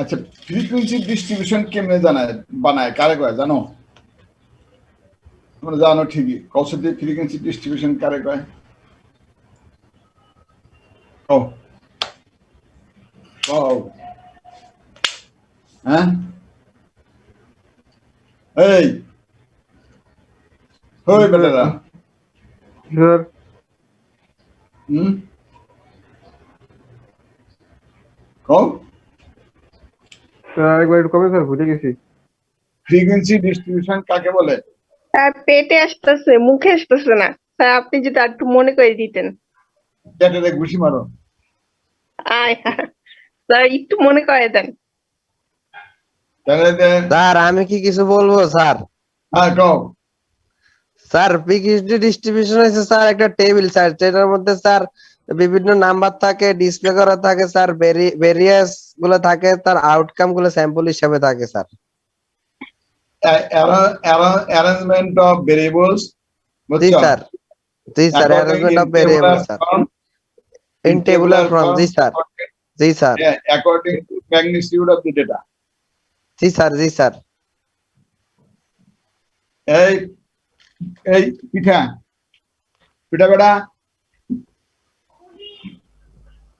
আচ্ছা ফ্রিকুয়েন্সি ডিস্ট্রিবিউশন কেমনে বানায় কারে কয় জানো? তোমরা জানো ঠিকই, কৌশলী ফ্রিকুয়েন্সি ডিস্ট্রিবিউশন কারে কয়? ও ও হ্যাঁ, এই হই বেটারা, স্যার হুম কও। স্যার আরেকবার একটু কবে স্যার, ভুলে গেছি। ফ্রিকুয়েন্সি ডিস্ট্রিবিউশন কাকে বলে? স্যার পেটে আসতেছে, মুখে আসতেছে না। স্যার আপনি যদি আর একটু মনে করে দিতেন। পেটে ঘুষি মারো। আয় স্যার একটু মনে করে দেন। তাহলে স্যার আমি কি কিছু বলবো স্যার? হ্যাঁ কও। স্যার ফ্রিকুয়েন্সি ডিস্ট্রিবিউশন হচ্ছে স্যার একটা টেবিল স্যার, যেটার মধ্যে স্যার বিভিন্ন নাম্বার থাকে, ডিসপ্লে করা থাকে স্যার, ভেরিয়াস গুলো থাকে, তার আউটকাম গুলো স্যাম্পল হিসাবে থাকে sir. Arrangement of variables, G sir, জি sir, arrangement of variable sir in tabular form. G sir, জি sir, according to magnitude of the data. G sir, জি স্যার। এই এই পিঠা বেটা,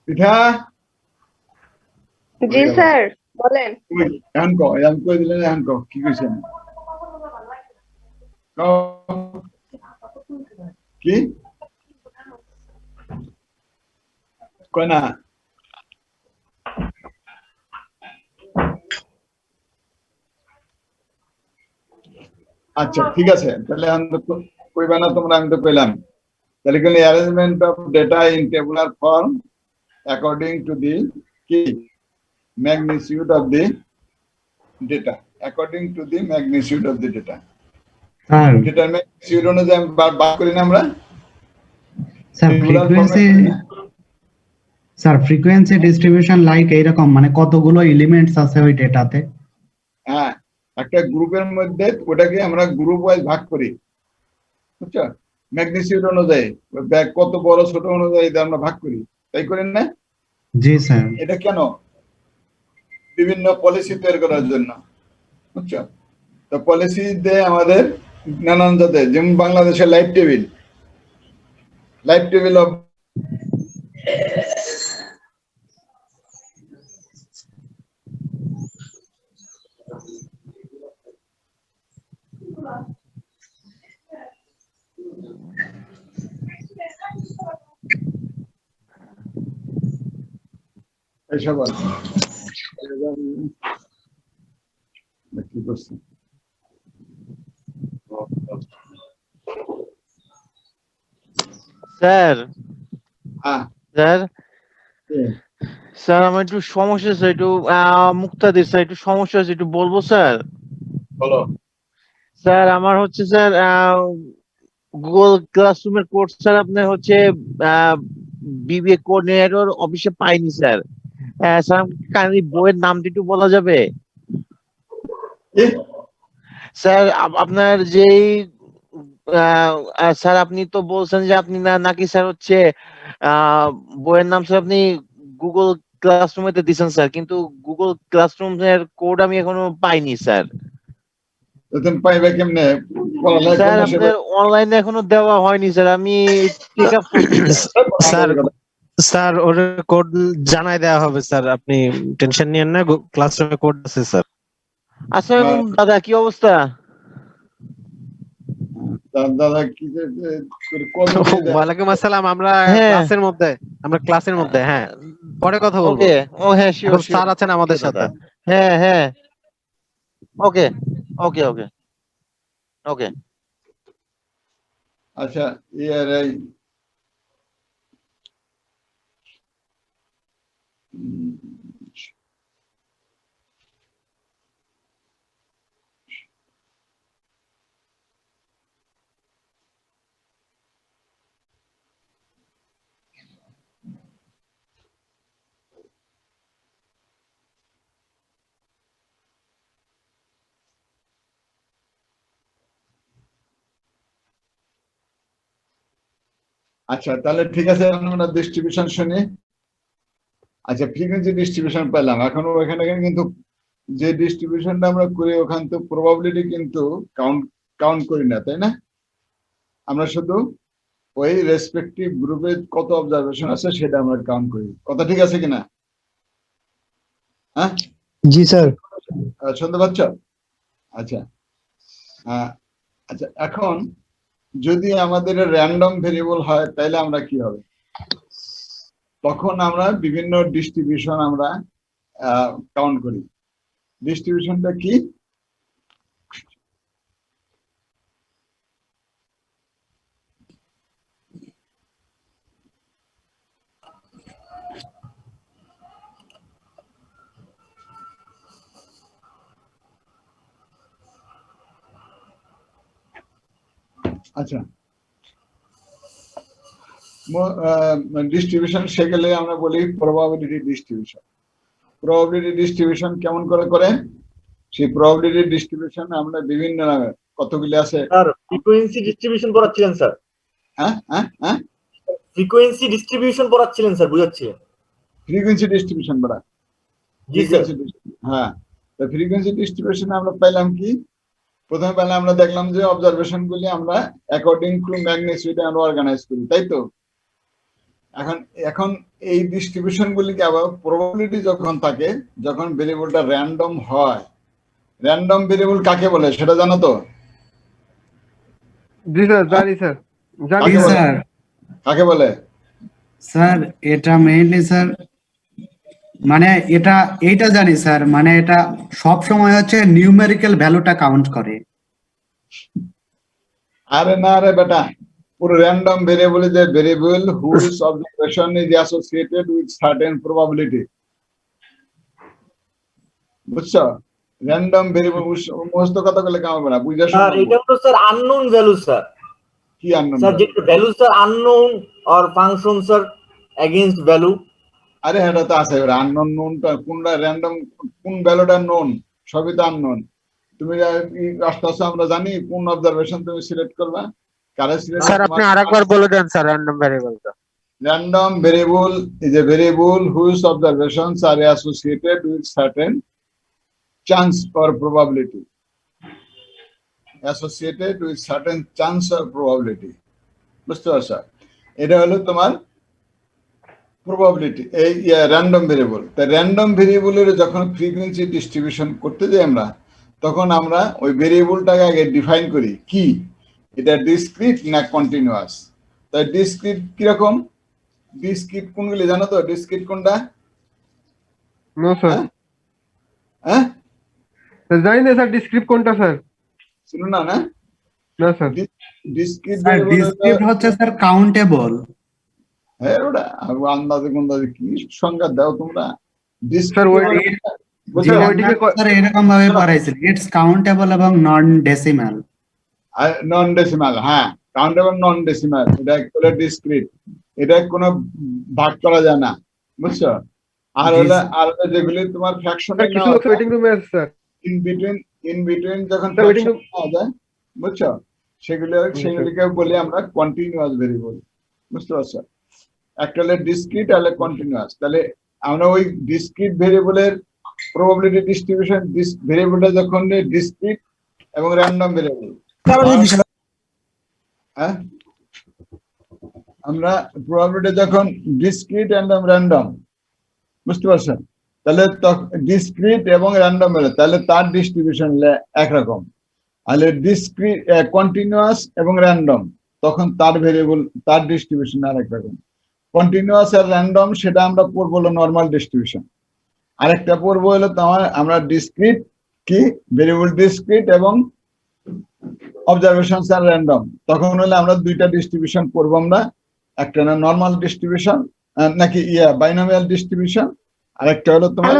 পিঠা জি স্যার বলেন। এখন কই দিলেন, এখন কও কি কইছেন? কি কয় না? আচ্ছা ঠিক আছে, তাহলে কইবা না তোমরা? আমি তো কইলাম। তাহলে কি arrangement of data in tabular form according to the কি magnitude of the data, according to the magnitude of the data. Sir ডেটার ম্যাগনিটিউড অনুযায়ী বার করি না আমরা। স্যার ফ্রিকোয়েন্সি ডিস্ট্রিবিউশন লাইক এইরকম, মানে কতগুলো এলিমেন্টস আছে ওই ডেটাতে। হ্যাঁ, একটা গ্রুপের মধ্যে ওটাকে আমরা গ্রুপ ওয়াইজ ভাগ করি, বুঝছো? ম্যাগনিটিউড অনুযায়ী, ব্যাগ কত বড় ছোট অনুযায়ী আমরা ভাগ করি, তাই করেন না? জি স্যার। এটা কেন? বিভিন্ন পলিসি তৈরি করার জন্য, বুঝছো? তো পলিসিতে আমাদের নানান জাতের, যেমন বাংলাদেশের লাইফ টেবিল অফ এসব আছে। কি করছে? স্যার হ্যাঁ, স্যার কি? স্যার আমার একটু সমস্যা আছে, একটু মুক্তাদির স্যার একটু সমস্যা আছে, একটু বলবো স্যার? বলো। স্যার আমার হচ্ছে স্যার গুগল ক্লাসরুমের কোর্স স্যার আপনার হচ্ছে বিবিএ কোঅর্ডিনেটর অফিসে পাইনি স্যার। স্যার কাইন্ডলি বইয়ের নামটি একটু বলা যাবে? কি? স্যার আপনার যেই স্যার আপনি তো বলছেন যে আপনি নাকি স্যার হচ্ছে বইয়ের নাম স্যার আপনি গুগল ক্লাসরুমেতে দিছেন স্যার, কিন্তু গুগল ক্লাসরুমের কোড আমি এখনো পাইনি স্যার। তো তুমি পাইবে কেমনে? পড়ালেখা স্যার করলে আপনার অনলাইনে এখনো দেওয়া হয়নি স্যার, আমি চেক আপ করছি স্যার। স্যার ওর কোড জানাই দেওয়া হবে স্যার, আপনি টেনশন নিয়েন না, ক্লাসরুমে কোড আছে স্যার। আসসালামু আলাইকুম দাদা, কি অবস্থা? দাদা কি ওয়ালাইকুম আসসালাম। আমরা হ্যাঁ। ক্লাসের মধ্যে হ্যাঁ পরে কথা বলবো। ওকে, ও হ্যাঁ শিওর স্যার আছেন আমাদের সাথে। হ্যাঁ হ্যাঁ, ওকে ওকে ওকে ওকে। আচ্ছা, ইয়ার এই আচ্ছা, তাহলে ঠিক আছে, আমরা ডিস্ট্রিবিউশন শুনি। আচ্ছা, ফ্রিকোয়েন্সি ডিস্ট্রিবিউশন পেলাম। এখন ওখানে কিন্তু যে ডিস্ট্রিবিউশনটা আমরা করি ওখান তো প্রবাবিলিটি কিন্তু কাউন্ট করি না, তাই না? আমরা শুধু ওই রেসপেক্টিভ গ্রুপে কত অবজারভেশন আছে সেটা আমরা কাউন্ট করি। কথা ঠিক আছে কিনা? হ্যাঁ জি স্যার। শুনতে পাচ্ছ? আচ্ছা, আচ্ছা, এখন যদি আমাদের র্যান্ডম ভেরিয়েবল হয় তাহলে আমরা কি হবে? তখন আমরা বিভিন্ন ডিস্ট্রিবিউশন আমরা কাউন্ট করি। ডিস্ট্রিবিউশনটা কি? আচ্ছা, ডিস্ট্রিবিউশন সেগুলো আমরা বলি প্রবাবিলিটি ডিস্ট্রিবিউশন। প্রবাবিলিটি ডিস্ট্রিবিউশন কেমন করে সেই প্রবাবিলিটি ডিস্ট্রিবিউশন আমরা বিভিন্ন নামে কতগুলি আছে। স্যার ফ্রিকোয়েন্সি ডিস্ট্রিবিউশন পড়াচ্ছিলেন স্যার? হ্যাঁ হ্যাঁ হ্যাঁ, ফ্রিকোয়েন্সি ডিস্ট্রিবিউশন পড়াচ্ছিলেন স্যার, বুঝাচ্ছিলেন? ফ্রিকোয়েন্সি ডিস্ট্রিবিউশন বলা। জি স্যার। হ্যাঁ, তো ফ্রিকোয়েন্সি ডিস্ট্রিবিউশন আমরা পাইলাম কি? প্রথমে পেলাম আমরা দেখলাম যে অবজারভেশন গুলি আমরা অ্যাকর্ডিং টু ম্যাগনিটিউড আমরা অর্গানাইজ করি, তাই তো? এখন এই ডিস্ট্রিবিউশন গুলিকে আবার প্রবাবিলিটি যখন থাকে, যখন ভেরিয়েবলটা র্যান্ডম হয়, র্যান্ডম ভেরিয়েবল কাকে বলে সেটা জানো তো? জি স্যার, জানি স্যার, জানি কাকে বলে? স্যার কাকে বলে? স্যার এটা মেইনলি স্যার মানে এইটা জানি স্যার, মানে এটা সব সময় হচ্ছে নিউমেরিক্যাল ভ্যালুটা কাউন্ট করে। আরে না রে বেটা, পুরো random variable is a variable whose observation is associated with certain probability. বুঝছো? র্যান্ডম ভেরিয়েবল সমস্ত কথা বলে কাম হবে না, বুঝা স্যার এটা তো স্যার আননোন ভ্যালু স্যার। কি আননোন স্যার যেটা value sir unknown or function sir against value. আরে এটা তো আছে, আননোন নোনটা কোনটা র্যান্ডম, কোন ভ্যালুটা নোন, সবই তো আননোন। তুমি আস্তে আস্তে আমরা জানি কোন অবজারভেশন তুমি সিলেক্ট করবা, কারে সিলেক্ট। স্যার আপনি আরেকবার বলে দেন স্যার র্যান্ডম ভ্যারিয়েবলটা। Random variable is a variable whose observations are associated with certain chance or probability. Associated with certain chance or probability. বুঝতে পারছো? এটা হলো তোমার প্রবাবিলিটি, এই র্যান্ডম ভেরিয়েবল। তাই র্যান্ডম ভেরিয়েবলের যখন ফ্রিকোয়েন্সি ডিস্ট্রিবিউশন করতে যাই আমরা, তখন আমরা ওই ভেরিয়েবলটাকে আগে ডিফাইন করি কি এটা ডিসক্রিট না কন্টিনিউয়াস। তাই ডিসক্রিট কিরকম, ডিসক্রিট কোনগুলি জানো তো? ডিসক্রিট কোনটা? নো স্যার, হ্যাঁ জানি না স্যার ডিসক্রিপ্ট কোনটা স্যার। শুনো না, না না স্যার। ডিসক্রিট স্যার ডিসক্রিপ্ট হচ্ছে স্যার কাউন্টেবল। হ্যাঁ ওটা আন্দাজে কোন্দাজে কি সংজ্ঞা দাও তোমরা। স্যার স্যার এরকম ভাবে পড়াইছিল, ইটস কাউন্টেবল এবং নন ডেসিমাল। নন ডেসিমাল, হ্যাঁ কাউন্টেবল নন ডেসিমাল, এটা হলো ডিসক্রিট, এটা কোনো ভাগ করা যায় না। বুঝছো? আর হলো আর যেগুলি তোমার ফ্র্যাকশন কিছু লোক ওয়েটিং রুমে আছে স্যার। ইন বিটুইন যখন স্যার ওয়েটিং রুম পাওয়া যায়, বুঝছো, সেগুলিকে বলি আমরা কন্টিনিউয়াস ভেরিয়েবল। বুঝতে পারছো? একটা হলো ডিসক্রিট আর কন্টিনিউয়াস। তাহলে আমরা ওই ডিসক্রিট ভেরিয়েবলের প্রবাবিলিটি ডিস্ট্রিবিউশন, ভেরিয়েবলটা যখন ডিসক্রিট এবং র্যান্ডম ভেরিয়েবল, হ্যাঁ আমরা প্রবাবিলিটি যখন ডিসক্রিট এন্ড র্যান্ডম, বুঝতে পারছেন? তাহলে ডিসক্রিট এবং র্যান্ডম হলে তাহলে তার ডিস্ট্রিবিউশন একরকম। তাহলে ডিসক্রিট কন্টিনিউয়াস এবং র্যান্ডম, তখন তার ভেরিয়েবল তার ডিস্ট্রিবিউশন আরেক রকম। কন্টিনিউয়াস আর র্যান্ডম সেটা আমরা পড়বো হলো নর্মাল ডিস্ট্রিবিউশন। আরেকটা পড়বো হলো তোমার আমরা ডিসক্রিট কি ভেরিয়েবল ডিসক্রিট এবং অবজারভেশন আর র্যান্ডম, তখন হলে আমরা দুইটা ডিস্ট্রিবিউশন করবো আমরা, একটা না নর্মাল ডিস্ট্রিবিউশন নাকি বাইনোমিয়াল ডিস্ট্রিবিউশন, আর একটা হলো তোমার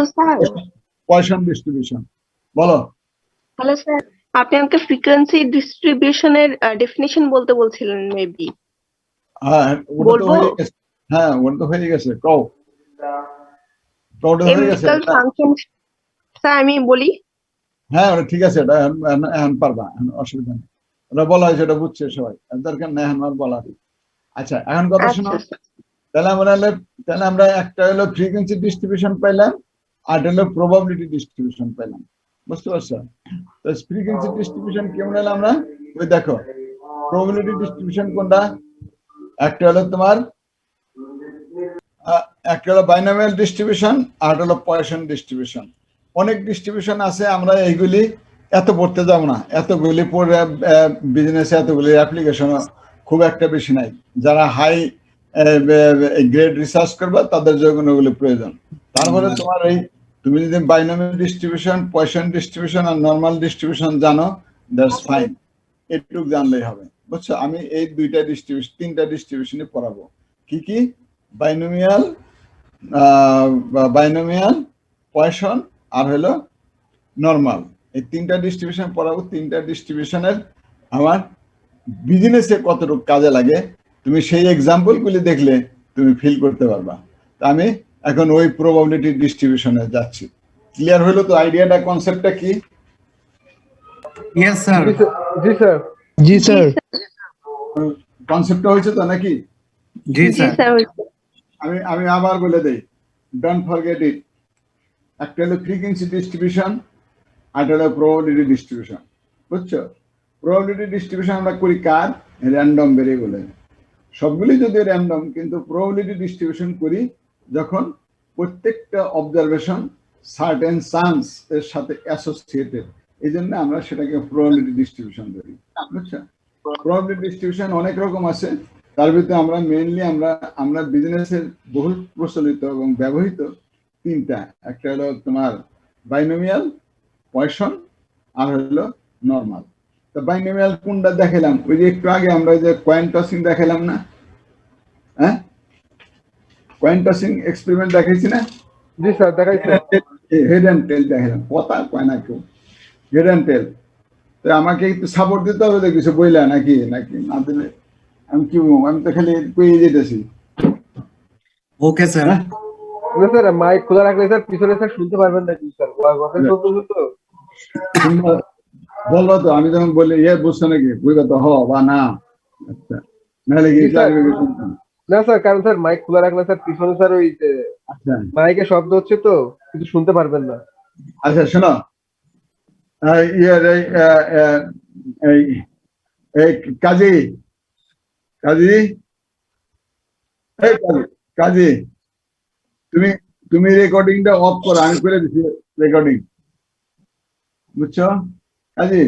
পয়সন ডিস্ট্রিবিউশন। বলো। হ্যালো স্যার, আপনি আমাকে ফ্রিকোয়েন্সি ডিস্ট্রিবিউশনের ডেফিনিশন বলতে বলছিলেন মেবি। হ্যাঁ ওটা তো হয়ে গেছে, হ্যাঁ ওটা তো হয়ে গেছে, কও কওটা হয়ে গেছে। ফাংশন স্যার আমি বলি। হ্যাঁ ওটা ঠিক আছে, এটা এখন পারবা, অসুবিধা নেই, ওটা বলা হয়েছে, ওটা বুঝছে সবাই, দরকার নেই এখন আর বলা। আচ্ছা এখন কথা শোনো, তাহলে আমরা একটা হলো ফ্রিকোয়েন্সি ডিস্ট্রিবিউশন পাইলাম, আর হলো প্রবাবিলিটি ডিস্ট্রিবিউশন পাইলাম। বুঝতে পারছো? তো ফ্রিকোয়েন্সি ডিস্ট্রিবিউশন কেমন হলো আমরা ওই দেখো, প্রবাবিলিটি ডিস্ট্রিবিউশন কোনটা, একটা হলো তোমার একটা হলো বাইনোমিয়াল ডিস্ট্রিবিউশন, আর হলো পয়সন ডিস্ট্রিবিউশন। অনেক ডিস্ট্রিবিউশন আছে, আমরা এইগুলি এত পড়তে যাব না, এতগুলি পড়ে বিজনেসে এতগুলি অ্যাপ্লিকেশন খুব একটা বেশি নাই। যারা হাই গ্রেড রিসার্চ করবে তাদের জন্য ওগুলো প্রয়োজন। তারপরে তোমার এই তুমি যদি বাইনোমিয়াল ডিস্ট্রিবিউশন, পয়সন ডিস্ট্রিবিউশন আর নর্মাল ডিস্ট্রিবিউশন জানো, দ্যাটস ফাইন, এটুকু জানলেই হবে। বুঝছো? আমি এই দুইটা ডিস্ট্রিবিউশন, তিনটা ডিস্ট্রিবিউশনই পড়াবো। কি কি? বাইনোমিয়াল, পয়সন আর হলো নর্মাল, এই তিনটা ডিস্ট্রিবিউশন পড়াবো। তিনটা ডিস্ট্রিবিউশনের আমার বিজনেসে কতটুকু কাজে লাগে তুমি সেই এক্সাম্পল গুলি দেখলে তুমি ফিল করতে পারবা। তা আমি এখন ওই প্রবাবিলিটি ডিস্ট্রিবিউশনে যাচ্ছি। ক্লিয়ার হলো তো আইডিয়াটা, কনসেপ্টটা কি? Yes sir. জি স্যার। জি স্যার। কনসেপ্টটা হয়েছে তো নাকি? জি স্যার। আমি আবার বলে দেই, ডোন্ট ফরগেট ইট। একটা হলো ফ্রিকোয়েন্সি ডিস্ট্রিবিউশন, আর হলো প্রবাবিলিটি ডিস্ট্রিবিউশন। বুঝছো? প্রবাবিলিটি ডিস্ট্রিবিউশন আমরা করি কার? র্যান্ডম ভেরিয়েবলে। সবগুলি যদি র্যান্ডম, কিন্তু প্রবাবিলিটি ডিস্ট্রিবিউশন করি যখন প্রত্যেকটা অবজারভেশন সার্টেন চান্স এর সাথে অ্যাসোসিয়েটেড, এই জন্য আমরা সেটাকে প্রবাবিলিটি ডিস্ট্রিবিউশন ধরি। বুঝছো? প্রবাবিলিটি ডিস্ট্রিবিউশন অনেক রকম আছে, তার ভিতরে আমরা মেইনলি আমরা বিজনেসের বহুল প্রচলিত এবং ব্যবহৃত তিনটা, একটা হলো তোমার বাইনোমিয়াল, পয়সন আর হলো নর্মাল। তো বাইনোমিয়াল কোনটা দেখালাম? ওই যে একটু আগে আমরা যে কয়েন টসিং দেখালাম না, হ্যাঁ কয়েন টসিং এক্সপেরিমেন্ট দেখাইছি না? জি স্যার দেখাইছি। হেড এন্ড টেল দেখালাম, কথা কয় না কেউ, হেড এন্ড টেল। তো আমাকে একটু সাপোর্ট দিতে হবে তো কিছু বইলা, নাকি নাকি না দিলে আমি কি আমি তো খালি কইয়ে যেতেছি। Okay sir. না স্যার, মাইক খোলা রাখলে স্যার পিছনে স্যার শুনতে পারবেন না কি স্যার, তো বলবো তো, আমি যখন বলি বুঝছো নাকি, বুঝবে তো হ বা না। আচ্ছা নাহলে কি না স্যার, কারণ স্যার মাইক খোলা রাখলে স্যার পিছনে স্যার ওই মাইকে শব্দ হচ্ছে তো কিছু শুনতে পারবেন না। আচ্ছা শোনো, এই এই কাজী কাজী এই কাজী কাজী তুমি তুমি রেকর্ডিংটা অফ করো, আমি করে দিচ্ছি রেকর্ডিং, বুঝছো কাজী?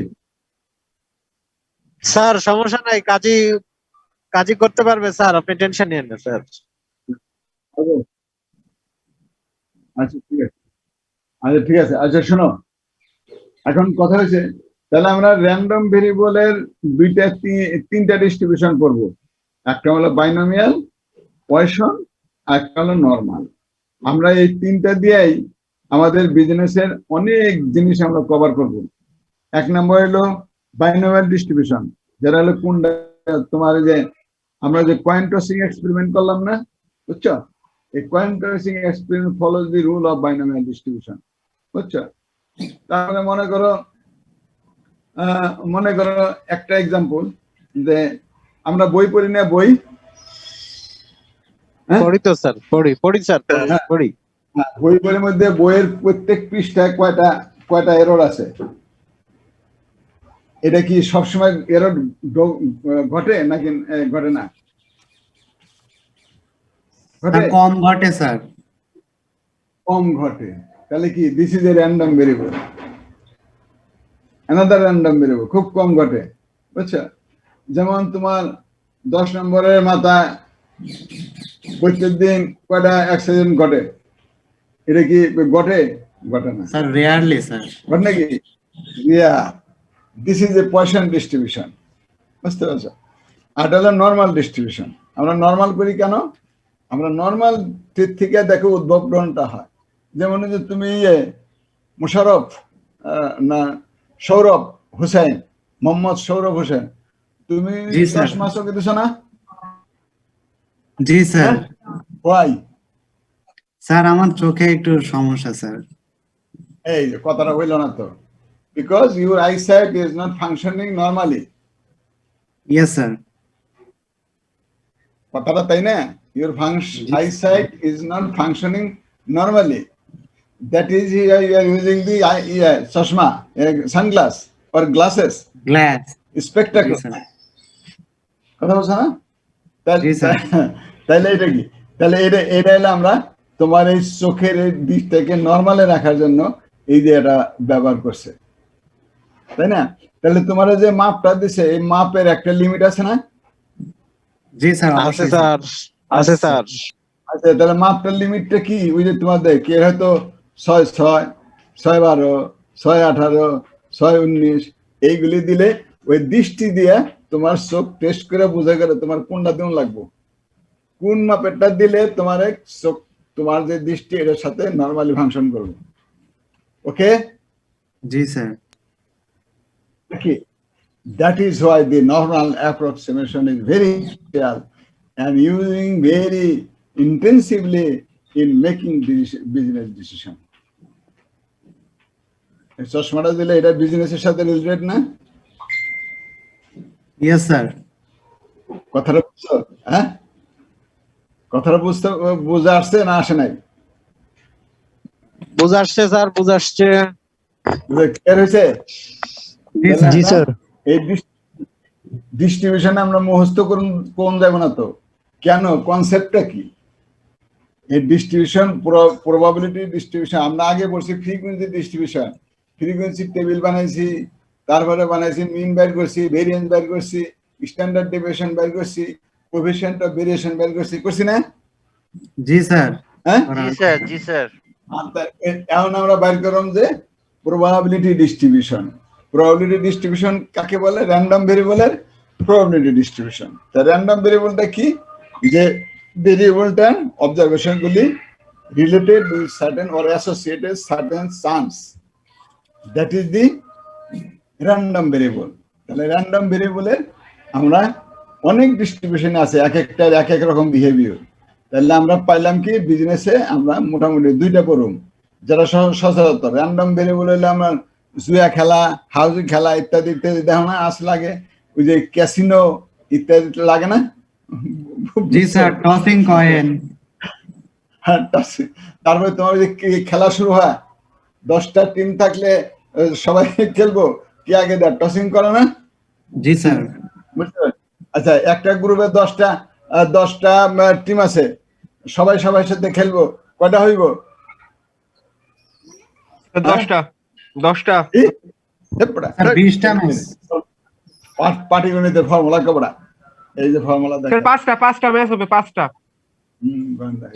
স্যার সমস্যা নাই, কাজই করতে পারবে স্যার, আপনি টেনশন নিয়েন না স্যার। হবে? আচ্ছা ঠিক আছে, আচ্ছা ঠিক আছে। আচ্ছা শোনো, এখন কথা হয়েছে, তাহলে আমরা র্যান্ডম ভেরিয়েবলের তিনটা ডিস্ট্রিবিউশন করব। একটা হলো বাইনোমিয়াল, পয়সন, আর একটা হলো নর্মাল। আমরা এই তিনটা দিয়েই আমাদের বিজনেসের অনেক জিনিস আমরা কভার করব। এক নম্বর হলো বাইনোমিয়াল ডিস্ট্রিবিউশন, যেটা হলো কোন তোমার যে আমরা যে কয়েন টসিং এক্সপেরিমেন্ট করলাম না, বুঝছো? এই coin tossing experiment follows the rule of binomial distribution, বুঝছো? তাহলে মনে করো একটা এক্সাম্পল, যে আমরা বই পড়ি না, বই পড়ি তো স্যার, পড়ি স্যার, পড়ি। বই বইয়ের মধ্যে বইয়ের প্রত্যেক পৃষ্ঠায় কয়টা এরর আছে? এটা কি সবসময় এরর ঘটে নাকি ঘটে না? কম ঘটে স্যার। কম ঘটে, তাহলে কি this is a random variable, another random variable, খুব কম ঘটে, বুঝছো? যেমন তোমার 10 নম্বরের মাথায় প্রত্যেক দিন কয়টা অ্যাক্সিডেন্ট ঘটে? এটা কি ঘটে? ঘটে না স্যার, রেয়ারলি স্যার। ঘটে নাকি? This is a poison distribution, বুঝতে পারছো? আর এটা হলো নর্মাল ডিস্ট্রিবিউশন। আমরা নর্মাল করি কেন? আমরা নর্মাল থেকে দেখো উদ্ভব গ্রহণটা হয়। যেমন যে তুমি মুশারফ না সৌরভ হোসেন, মোহাম্মদ সৌরভ হোসেন, তুমি জি স্যার। 10 মাস ওকে দিছো না? জি স্যার। ওয়াই? স্যার আমার চোখে একটু সমস্যা স্যার। এই যে কথাটা হইল না তো, because your eyesight is not functioning normally. Yes sir. কথাটা তাই না? Your eyesight is not functioning normally, that is you are using the chashma, sunglass or glasses, glass. spectacle, কথা বলছো না? তাহলে এটা কি? তাহলে এটা হলো আমরা তোমার এই চোখের এই দিকটাকে নর্মালে রাখার জন্য এই যে এটা ব্যবহার করছে, তাই না? তাহলে তোমার যে মাপটা দিছে, এই মাপের একটা লিমিট আছে না? জি স্যার, আছে স্যার, আছে স্যার। আচ্ছা, তাহলে মাপটার লিমিটটা কি? ওই যে তোমাদের কে হয়তো 6/6, 6/12, 6/18, 6/19 এইগুলি দিলে ওই দৃষ্টি দিয়ে তোমার চোখ টেস্ট করে বোঝা গেল তোমার কোনটা দিন লাগবো, কোন মাপেরটা দিলে তোমার চোখ, তোমার যে দৃষ্টি এটার সাথে নর্মালি ফাংশন করবে। ওকে? জি sir. Okay. That is why the normal approximation is very real and using very intensively in making business decision. চশমাটা দিলে এটা বিজনেসের সাথে রিলেটেড না? Yes sir. কথাটা বুঝছো? হ্যাঁ, কথাটা বুঝে আসছে না আসে নাই? বুঝে আসছে স্যার, বুঝে আসছে। ক্লিয়ার হয়েছে? জি স্যার। এই ডিস্ট্রিবিউশন আমরা মুখস্থ কোন যাবে না তো, কেন? কনসেপ্টটা কি? এই ডিস্ট্রিবিউশন, প্রবাবিলিটি ডিস্ট্রিবিউশন আমরা আগে পড়ছি, ফ্রিকোয়েন্সি ডিস্ট্রিবিউশন, ফ্রিকোয়েন্সি টেবিল বানাইছি, তারপরে বানাইছি মিন বের করছি, ভেরিয়েন্স বের করছি, স্ট্যান্ডার্ড ডেভিয়েশন বের করছি, কোএফিশিয়েন্ট অফ ভেরিয়েশন বের করছি না? জি স্যার। হ্যাঁ জি স্যার, জি স্যার। এখন আমরা বাইর করলাম যে প্রবাবিলিটি ডিস্ট্রিবিউশন। প্রবাবিলিটি ডিস্ট্রিবিউশন কাকে বলে? র্যান্ডম ভেরিয়েবলের প্রবাবিলিটি ডিস্ট্রিবিউশন। তা র্যান্ডম ভেরিয়েবলটা কি? যে ভেরিয়েবলটা অবজারভেশন গুলি related with certain or associated certain chance, that is the random variable. তাহলে র্যান্ডম ভেরিয়েবলের আমরা অনেক ডিস্ট্রিবিউশন আছে, এক একটার এক এক রকম বিহেভিয়ার। তাহলে আমরা পাইলাম কি, বিজনেসে আমরা মোটামুটি দুইটা করুম যারা সচরাচর। র্যান্ডম ভেরিয়েবল হলে আমরা জুয়া খেলা, হাউজিং খেলা ইত্যাদি ইত্যাদি দেখো না, আস লাগে, ওই যে ক্যাসিনো ইত্যাদি লাগে না? জি স্যার, টসিং কয়েন। হ্যাঁ, তারপরে তোমার যে খেলা শুরু হয়, 10টা টিম থাকলে সবাই খেলবো, কি আগে দেয় টসিং করে না? জি স্যার। বুঝতে পারছেন? আচ্ছা, একটা গ্রুপে 10টা টিম আছে, সবাই সবার সাথে খেলবো, কয়টা হইব? 10টা 10টা স্যার 20টা ম্যাচ। পাটিগণিতের ফর্মুলা কবড়া, এই যে ফর্মুলা স্যার দেখেন। 5টা ম্যাচ হবে 5টা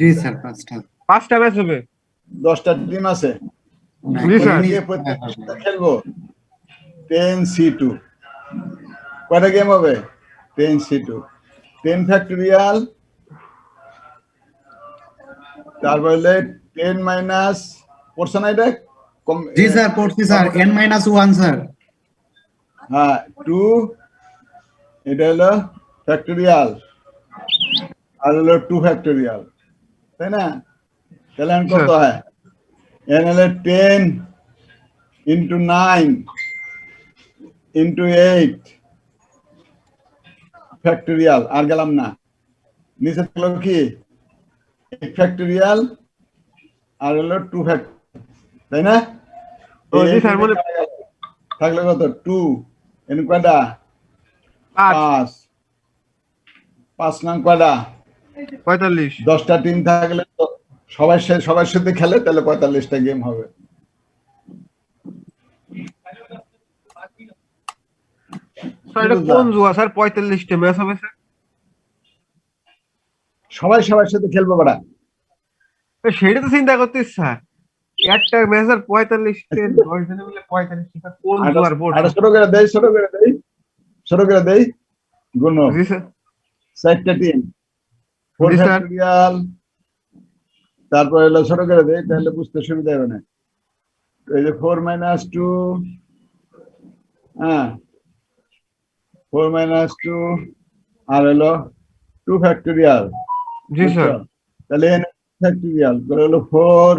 জি স্যার 5টা ম্যাচ হবে। 10টা টিম আছে, জি স্যার। প্রত্যেকের সাথে খেলবো 10C2। কয়টা গেম হবে? 10C2, 10 ফ্যাক্টরিয়াল, তারপর হলে 10 মাইনাস, পড়ছে না এটা? জি স্যার পড়ছি স্যার, n-1 স্যার। হ্যাঁ 2, এটা হলো ফ্যাক্টরিয়াল, আর হলো 2 ফ্যাক্টরিয়াল, তাই না? তাহলে এখন কত হয়? n হলো 10 into 9 into 8 ফ্যাক্টরিয়াল, আর গেলাম না, নিচে থাকলো কি 8 ফ্যাক্টরিয়াল আর হলো 2 ফ্যাক্টরিয়াল, তাই না? জি স্যার, বলে থাকলো কত? 2 এন কয়টা? 5 নং কয়টা? 45। 10টা টিম থাকলে তো সবার সাথে খেলে, তাহলে 45টা গেম হবে। স্যার এটা কোন জুয়া স্যার? 45টা ম্যাচ হবে স্যার? সবাই সবার সাথে খেলবো বড়া। সেটা তো চিন্তা করতেছি স্যার, একটা ম্যাচের 45টা 10 জনে মিলে 45টা, কোন জুয়ার বোর্ড? আর ছোট করে দেই গুনো। জি স্যার। 4টা টিম, 4 জি স্যার। ফ্যাক্টরিয়াল, তারপর হলো ছোট করে দেই, তাহলে বুঝতে সুবিধা হবে না। এই যে 4 minus 2, হ্যাঁ 4 minus 2 আর হলো 2 ফ্যাক্টরিয়াল। জি স্যার। তাহলে n ফ্যাক্টরিয়াল করে হলো 4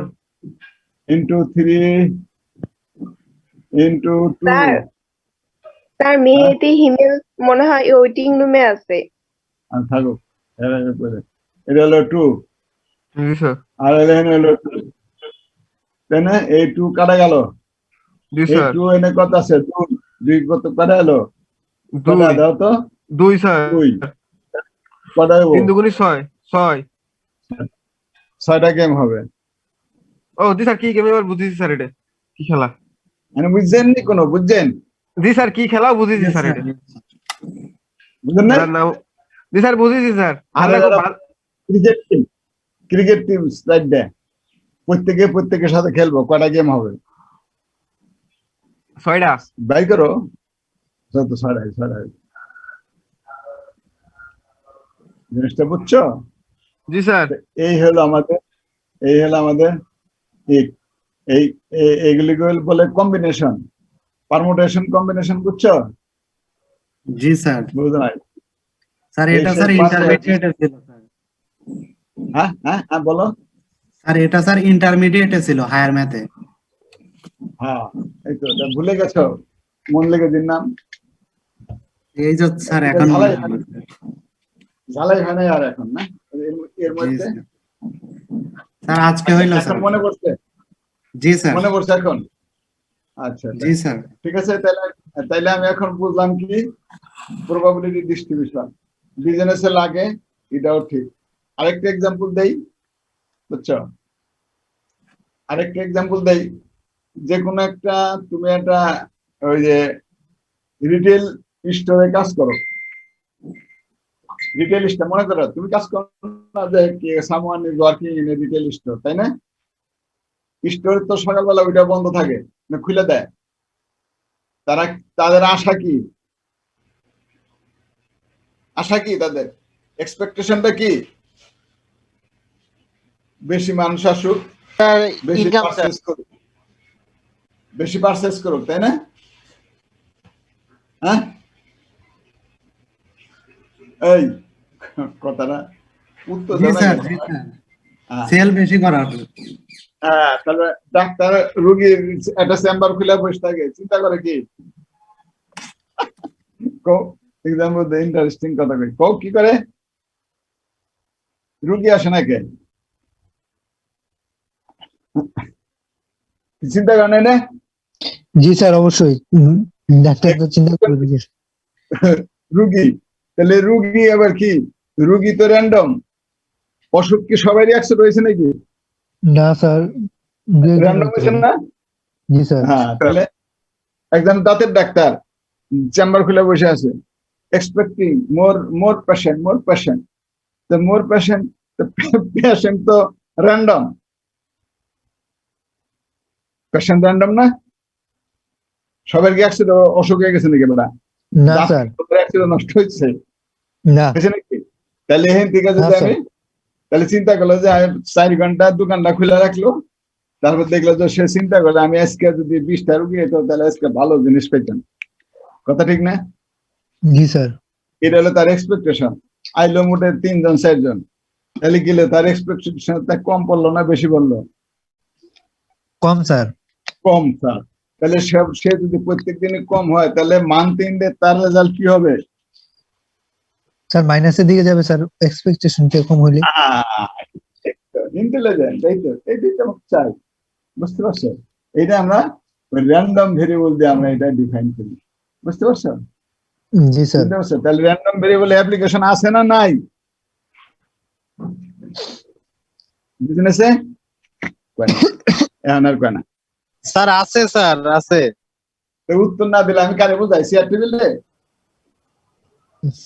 into 3 into 2। স্যার মেহেদি হিমেল মনে হয় ওয়েটিং রুমে আছে। আর থাকো, এটা হলো 2, জি স্যার। আর হলো 2, তাই না? এই 2 কাটা গেল, জি এই স্যার। 2 এনে কত আছে? 2 কত কাটা গেল? কটা দাও তো? 2 স্যার। 2 কটা হইব? 3 দুগুণী 6, 6। 6টা গেম হবে। ও জি স্যার, কি গেম এবার বুঝেছি স্যার, এটা কি খেলা? মানে বুঝছেন নি কোনো? বুঝছেন? জি স্যার, কি খেলা বুঝেছি স্যার, এটা বুঝলেন না? খেলার নাম। জি স্যার বুঝেছি স্যার। আর ক্রিকেট টিম স্লাইড দেয়, প্রত্যেকের সাথে খেলবো, কয়টা গেম হবে? 6টা। বাই করো, যত 6টা। জিনিসটা বুঝছো? জি স্যার। এই হলো আমাদের এইগুলিকে বলে কম্বিনেশন, পারমুটেশন, কম্বিনেশন, বুঝছো? জি স্যার। বুঝো নাই? স্যার এটা স্যার ইন্টারমিডিয়েটে ছিল স্যার। হ্যাঁ বলো। স্যার এটা স্যার ইন্টারমিডিয়েটে ছিল, হায়ার ম্যাথে। হ্যাঁ এই তো, এটা ভুলে গেছো, মন লেগে দিন নাম। এই যে স্যার এখন ঝালাই হয় না আর এখন, না এর মধ্যে। স্যার আজকে হইলো স্যার। মনে পড়ছে? জি স্যার। মনে পড়ছে এখন? আচ্ছা জি স্যার। ঠিক আছে, তাইলে আমি এখন বুঝলাম কি প্রবাবিলিটি ডিস্ট্রিবিউশন বিজনেসে লাগে, এটাও ঠিক। আরেকটা এক্সাম্পল দেই, বুঝছো? আরেকটা এক্সাম্পল দেই, যে কোনো একটা তুমি একটা ওই যে রিটেল স্টোরে কাজ করো, রিটেল স্টোর মনে করো তুমি কাজ করো না, যে someone is working in a retail store, তাই না? স্টোর তো সকালবেলা ওইটা বন্ধ থাকে, খুলে দেয়, তাদের আশা কি তাদের এক্সপেকটেশনটা কি? বেশি মানুষ আসুক, বেশি পারচেজ করুক, তাই না? হ্যাঁ এই কথাটা উত্তর জি স্যার, সেল বেশি করার। হ্যাঁ, তাহলে ডাক্তার রোগীর একটা চেম্বার খুলে বসে থাকে, চিন্তা করে কি? এক্সাম্পল ইন্টারেস্টিং কথা কই, কি করে? রোগী আসে নাকি? চিন্তা করেন না? জি স্যার, অবশ্যই। ডাক্তার তো চিন্তা করে দিয়েছে। রুগী, তাহলে রুগী আবার কি? রুগী তো র্যান্ডম, অসুখ কি সবারই একসাথে হয়েছে নাকি? না স্যার, র্যান্ডম হয়েছে না? জি স্যার। হ্যাঁ, তাহলে একজন দাঁতের ডাক্তার চেম্বার খুলে বসে আছে, এক্সপেক্টিং মোর পেশেন্ট, তো মোর পেশেন্ট তো র্যান্ডম, পেশেন্ট র্যান্ডম না? সবার কি একসাথে অসুখ হয়ে গেছে নাকি বেটা? না স্যার, একসাথে নষ্ট হয়েছে না। হয়েছে নাকি? তাহলে এখান থেকে যদি হ্যাঁ, আমি তাহলে চিন্তা করলো যে 4 ঘন্টা দোকানটা খুলে রাখলো, তারপর দেখলো যে সে চিন্তা করলো আমি আজকে যদি 20টা রুগী হতো তাহলে আজকে ভালো জিনিস পেতাম। কথা ঠিক না? জি স্যার। এটা হলো তার এক্সপেকটেশন। আইলো মোটে 3 জন 4 জন, তাহলে গেলে তার এক্সপেকটেশন কম পড়লো না বেশি পড়লো? কম স্যার। কম স্যার। তাহলে সে যদি প্রত্যেক দিনে কম হয় তাহলে মান্থ এন্ডে তার রেজাল্ট কি হবে? স্যার মাইনাসের দিকে যাবে স্যার, এক্সপেকটেশন কম হলে। ইন্টেলিজেন্ট, এইটাই তো চাই, বুঝতে পারছো? এটা আমরা র্যান্ডম ভেরিয়েবল দিয়ে আমরা এটা ডিফাইন করি, বুঝতে পারছো? জি স্যার। বুঝতে পারছো? তাহলে র্যান্ডম ভেরিয়েবল অ্যাপ্লিকেশন আছে না নাই বিজনেসে? এখন আর কয় না। স্যার আছে, স্যার আছে। তো উত্তর না দিলে আমি কারে বুঝাই? সিআর টেবিলে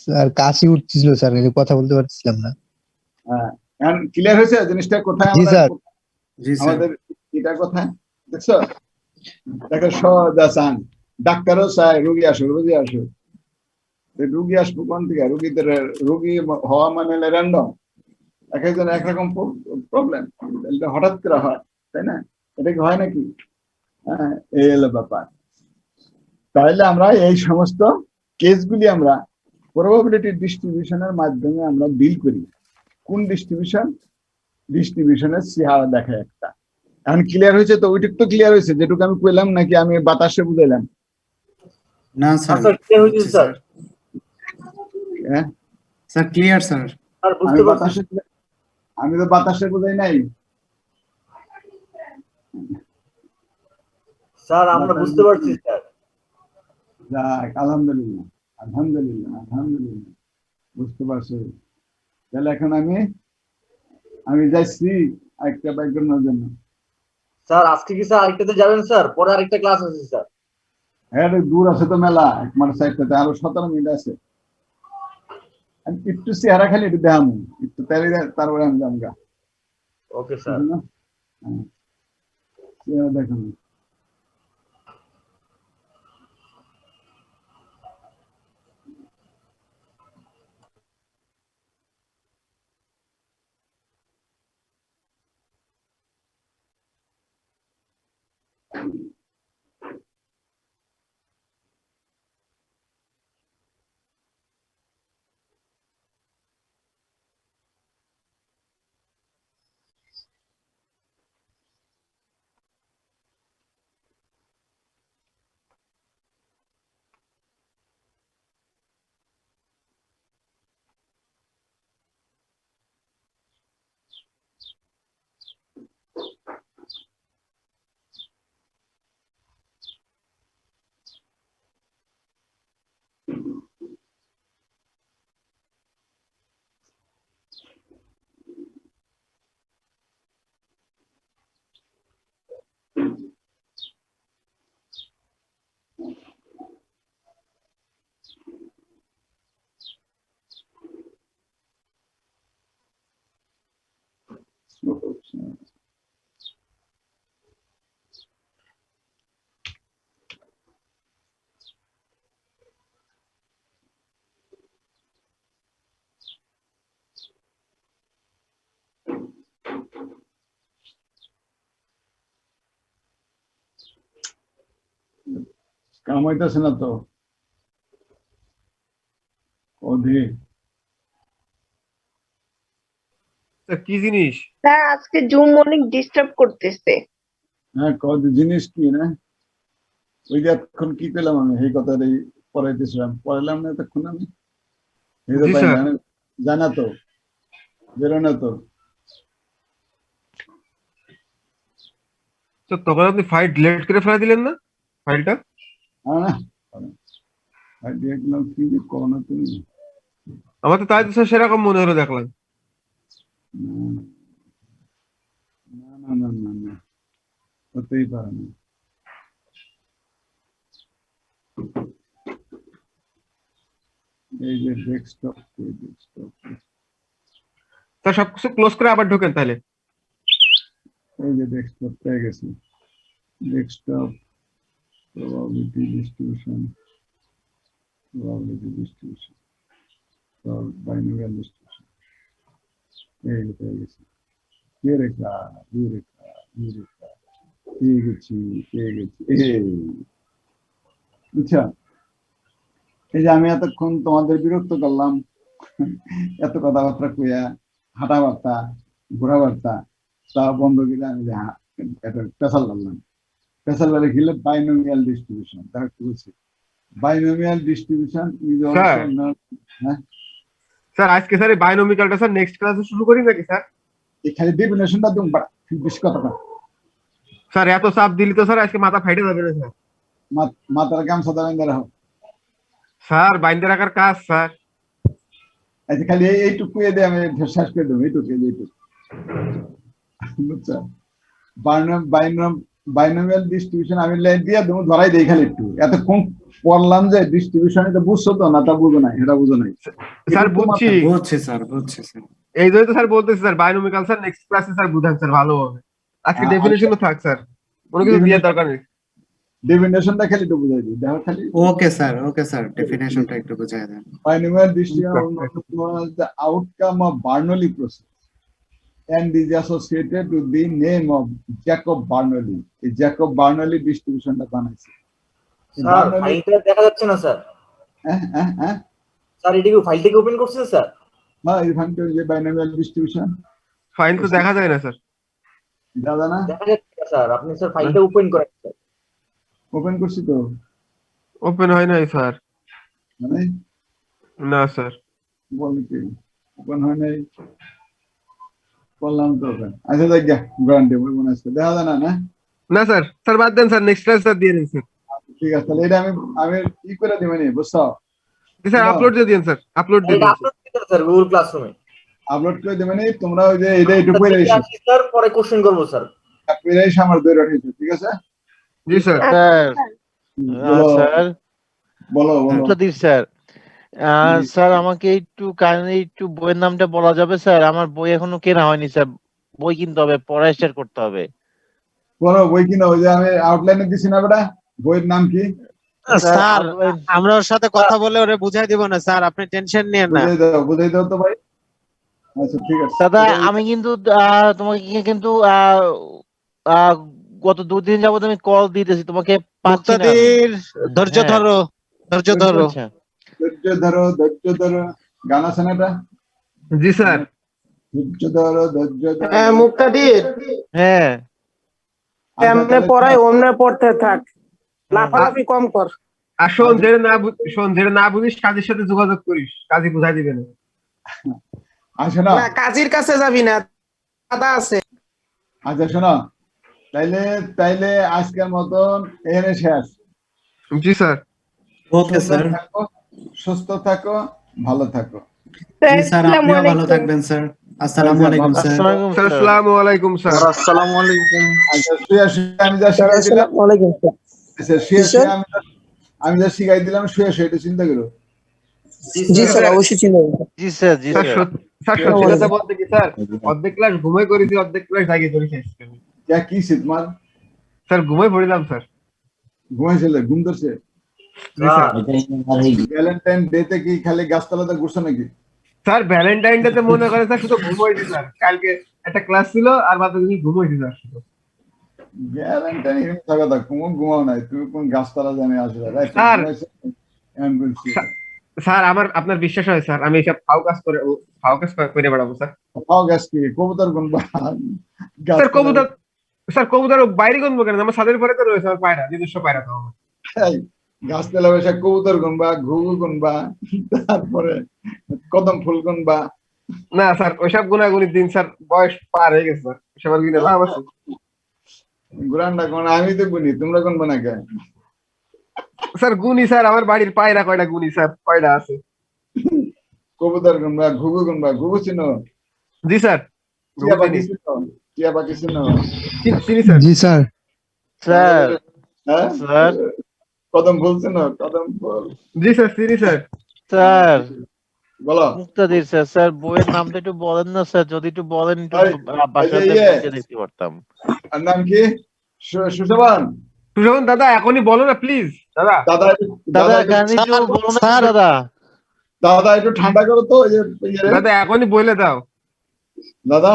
স্যার কাশি উঠছিল স্যার, কথা বলতে পারছিলাম না। হ্যাঁ, এখন ক্লিয়ার হয়েছে জিনিসটা কোথায় জি স্যার। আমাদের এটা কোথায় দেখছো? দেখো সহজ আসান, ডাক্তারও চায় রুগী আসুক, রুগী আসবো কোন থেকে? রুগী হওয়া মানে র্যান্ডম, এক একজন একরকম প্রবলেম, এটা হঠাৎ করে হয়, তাই না? এটা কি হয় নাকি? হ্যাঁ, এই হলো ব্যাপার। তাহলে আমরা এই সমস্ত কেসগুলি আমরা প্রবাবিলিটি ডিস্ট্রিবিউশনের মাধ্যমে আমরা ডিল করি। কোন ডিস্ট্রিবিউশনের চেহারা দেখে একটা। এখন ক্লিয়ার হয়েছে তো? ওইটুকু তো ক্লিয়ার হয়েছে যেটুকু আমি কইলাম, নাকি আমি বাতাসে বুঝাইলাম? না স্যার, স্যার হ্যাঁ স্যার ক্লিয়ার স্যার। আর বুঝতে পারছি আমি তো বাতাসে বুঝাই নাই স্যার, আমরা বুঝতে পারছি স্যার। যাক, আলহামদুলিল্লাহ বুঝতে পারছো? তাহলে এখন আমি যাচ্ছি আরেকটা ব্যাকগ্রাউন্ডের জন্য। স্যার আজকে কি স্যার আরেকটাতে যাবেন স্যার? পরে আরেকটা ক্লাস আছে স্যার। হ্যাঁ, দূর আছে তো মেলা, মানে সাইডটাতে আরো 17 মিনিট আছে। আমি একটু চেহারা খালি একটু দেখাম, একটু তারপরে আমি যাবো গা। Okay sir. চেহারা দেখানো। কাম হইতেছে না তো, অধিক কি জিনিস? স্যার আজকে জুম অনেক ডিস্টার্ব করতেছে। হ্যাঁ, জিনিস কি না? ওই যে এতক্ষণ কি পেলাম আমি এই কথাটাই পড়াইতেছিলাম, পড়াইলাম না এতক্ষণ আমি? জি স্যার। জানা তো, বেরো না তো। তো তখন আপনি ফাইল ডিলিট করে ফেলা দিলেন না ফাইলটা? হ্যাঁ, দেখলাম কি যে করোনা তুমি আমার তো তাই তো স্যার সেরকম মনে হলো দেখলাম। না না না না না হতেই পারে না। এই যে ডেস্কটপ স্যার সবকিছু ক্লোজ করে আবার ঢোকেন তাহলে। এই যে ডেস্কটপ পেয়ে গেছি। Desktop probability distribution binomial distribution এই যে পেয়ে গেছি। পেয়ে গেছি বুঝছা। এই যে আমি এতক্ষণ তোমাদের বিরক্ত করলাম এত কথাবার্তা কইয়া হাঁটাবার্তা ঘোরাবার্তা তা বন্ধ করে আমি একটা পেশাল লাগলাম। পেশাল লাগে গেলে বাইনোমিয়াল ডিস্ট্রিবিউশন তার কি বলছি। Binomial distribution is also not. হ্যাঁ স্যার আজকে স্যার এই বাইনোমিক্যালটা স্যার নেক্সট ক্লাসে শুরু করি নাকি স্যার? এই খালি ডেফিনেশনটা দুম বাড়া বেশি কথা না। স্যার এত চাপ দিলি তো স্যার আজকে মাথা ফাইটে যাবে না স্যার। মাথার গামছা দাঁড়ান দাঁড়া হোক স্যার বাইন্দে রাখার কাজ স্যার। আচ্ছা খালি এইটুকু দিয়ে আমি শেষ করে দেবো। এইটুকু বুঝছো। বাইনোমিয়াল ডিস্ট্রিবিউশন আমি লাইন দিয়ে দেবো ধরাই দেই খালি একটু এতক্ষণ পড়লাম যে ডিস্ট্রিবিউশন এটা বুঝছো তো না তা বুঝো নাই এটা বুঝো নাই স্যার বুঝছি স্যার এই জন্য তো স্যার বলতেছি স্যার বাইনোমিক্যাল স্যার নেক্সট ক্লাসে স্যার বুঝান স্যার ভালো হবে। আজকে ডেফিনেশনও থাক স্যার কোনো কিছু দিয়ে দরকার নেই। ডেফিনেশনটা খালি একটু বুঝাই দিই দেখো খালি। ওকে স্যার ডেফিনেশনটা একটু বুঝাই দেন। Binomial distribution is the outcome of Bernoulli process and is associated with the name of Jacob Bernoulli. এই জ্যাকব বার্নলি ডিস্ট্রিবিউশনটা বানাইছে। স্যার ফাইলটা দেখা যাচ্ছে না স্যার। হ্যাঁ স্যার এটা কি ফাইলটাকে ওপেন করছেন স্যার? না এই ফাইলটা যে বাইনোমিয়াল ডিস্ট্রিবিউশন ফাইল তো দেখা যায় না স্যার। দাদা না দেখা যাচ্ছে না স্যার। আপনি স্যার ফাইলটা ওপেন করেন স্যার। ওপেন করছি তো ওপেন হয় নাই স্যার। মানে না স্যার বল কি ওপেন হয় নাই করলাম তো ওপেন। আচ্ছা দেখ গা গ্যারান্টি বই মনে আছে দেখা যায় না না। না স্যার স্যার বাদ দেন স্যার নেক্সট ক্লাস স্যার দিয়ে দিন স্যার। ঠিক আছে তাহলে এটা আমি ই করে দিবেনি বুঝছো। স্যার আপলোড দিয়ে দিন স্যার আপলোড দিয়ে দিন আপলোড দিতে স্যার গুগল ক্লাসরুমে। আপলোড করে দিবেনি তোমরা ওই যে এটা একটু কইরা দিছো স্যার পরে কোশ্চেন করব স্যার। কইরা এসে আমার দই রাখিছো ঠিক আছে। জি স্যার। স্যার বলো স্যার স্যার আমাকে একটু কাইন্ডলি একটু বইয়ের নামটা বলা যাবে স্যার? আমার বই এখনো কেনা হয়নি স্যার। বই কিনতে হবে, পড়া স্টার্ট করতে হবে। কোন বই কিনা ওই যে আমি আউটলাইনে দিছি না বেটা বইয়ের নাম কি? স্যার আমরা ওর সাথে কথা বলে ওরে বুঝাই দিব না স্যার, আপনি টেনশন নিয়েন না। বুঝাই দাও তো ভাই। আচ্ছা ঠিক আছে দাদা আমি কিন্তু তোমাকে কিন্তু গত 2 দিন যাবত আমি কল দিতেছি তোমাকে পাচ্ছি না। ধৈর্য ধরো আচ্ছা। ধৈর্য ধরো গান আছে না এটা? জি স্যার। ধৈর্য ধরো হ্যাঁ মুক্তাদির হ্যাঁ এমনে পড়াই অমনে পড়তে থাক, লাফালাফি কম কর। আর শোন যেটা না বুঝিস কাজের সাথে যোগাযোগ করিস, কাজী বুঝাই দিবে না। আচ্ছা না কাজীর কাছে যাবি না, দাদা আছে। আচ্ছা শোনো তাইলে আজকের মতন এখানে শেষ। জি স্যার। Okay sir. সুস্থ থাকো ভালো থাকো। জি স্যার আপনিও ভালো থাকবেন স্যার। আসসালামু আলাইকুম স্যার। আসসালামু আলাইকুম স্যার। আসসালামু আলাইকুম। আচ্ছা আমি যা শিখাই দিলাম আসসালামু আলাইকুম স্যার। আমি যা শিখাই দিলাম শুয়ে এটা চিন্তা করো। জি স্যার অবশ্যই চিন্তা করব। জি স্যার জি স্যার। স্যার সত্যি কথা বলতে কি স্যার অর্ধেক ক্লাস ঘুমাই করেছি, অর্ধেক ক্লাস জাগিয়ে করেছি আজকে। কি শীতমার স্যার ঘুমাই পড়লাম স্যার। ঘুমাইছিলে ঘুম ধরছে? ভ্যালেন্টাইন ডে তে কি খালি গাছতলাতে ঘুরছো নাকি? স্যার ভ্যালেন্টাইন ডে তে মনে করে স্যার শুধু ঘুমাইছি স্যার। কালকে একটা ক্লাস ছিল আর বাদ বাকি ঘুমাইছি স্যার শুধু। ভ্যালেন্টাইন থাকা থাক ঘুমাও নাই তুমি কোন গাছতলা জানে আসলে স্যার আমার আপনার বিশ্বাস হয় স্যার আমি এসব ফাও কাজ করে বেড়াবো স্যার? ফাও গাছ কি কবুতর গুনবা? স্যার কবুতর বাইরে গুনবো কেন? আমার ছাদের পরে তো রয়েছে আমার পায়রা, নিজস্ব পায়রা তো আমার। গাছতলা বসে কবুতর গুনবা, ঘুঘু গুনবা, তারপরে কদম ফুল গুনবা? না স্যার ওইসব গুনাগুনির দিন স্যার বয়স পার হয়ে গেছে স্যার। সবার কিনে লাভ আছে? গুরান্ডা কোন আমি তো গুনি, তোমরা গুনবা না কেন? স্যার গুনি স্যার, আমার বাড়ির পায়রা কয়টা গুনি স্যার, কয়টা আছে? কবুতর গুনবা, ঘুঘু গুনবা, ঘুঘু চিনো? জি স্যার, টিয়া পাখি চিনো? টিয়া পাখি চিনো? চিনি স্যার। জি স্যার। স্যার হ্যাঁ স্যার কদম ফুল চিনো? কদম ফুল জি স্যার চিনি স্যার। স্যার বলো। মুক্তাদির স্যার, স্যার বইয়ের নামটা একটু বলেন না স্যার, যদি একটু বলেন একটু এই, বাসাতে এই যে বসে দেখতে পারতাম। আর নাম কি? সুশোভন। সুশোভন দাদা এখনই বলো না প্লিজ দাদা। দাদা দাদা গান একটু বলো না স্যার। দাদা। দাদা একটু ঠান্ডা করো তো এই যে ইয়ে। দাদা এখনই বলে দাও। দাদা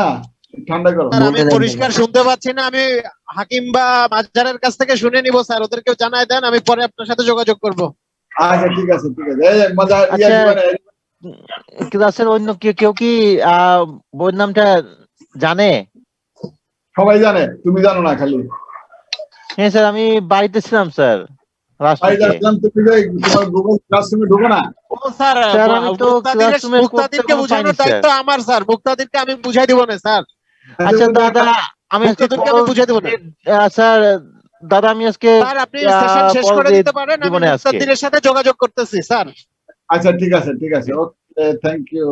ঠান্ডা করো। স্যার আমি পরিষ্কার শুনতে পাচ্ছি না, আমি হাকিম বা মাঝারের কাছ থেকে শুনে নিব স্যার, ওদেরকেও জানাই দেন, আমি পরে আপনার সাথে যোগাযোগ করব। আচ্ছা ঠিক আছে ঠিক আছে। এই মজা আচ্ছা, ক্লাসের অন্য কেউ কি বইয়ের নামটা জানে? সবাই জানে, তুমি জানো না খালি। হ্যাঁ স্যার, আমি বাড়িতে ছিলাম স্যার লাস্ট ভাই উইকে। জানলাম তুমি যে তোমার গুগল ক্লাসরুমে ঢোকো না। ও স্যার, স্যার আমি তো ক্লাসরুমের মুক্তাদিরকে কোডটা বোঝানোর পাইনি স্যার। দায়িত্ব আমার স্যার, মুক্তাদিরকে আমি বুঝাই দিব না স্যার। আচ্ছা দাদা, আমি মুক্তাদিরকে আমি বুঝাই দিব না স্যার দাদা, আমি আজকে স্যার, আপনি সেশন শেষ করে দিতে পারেন, আমি জীবনে আজকে মুক্তাদিরের সাথে যোগাযোগ করতেছি স্যার। আচ্ছা ঠিক আছে ঠিক আছে। Okay thank you.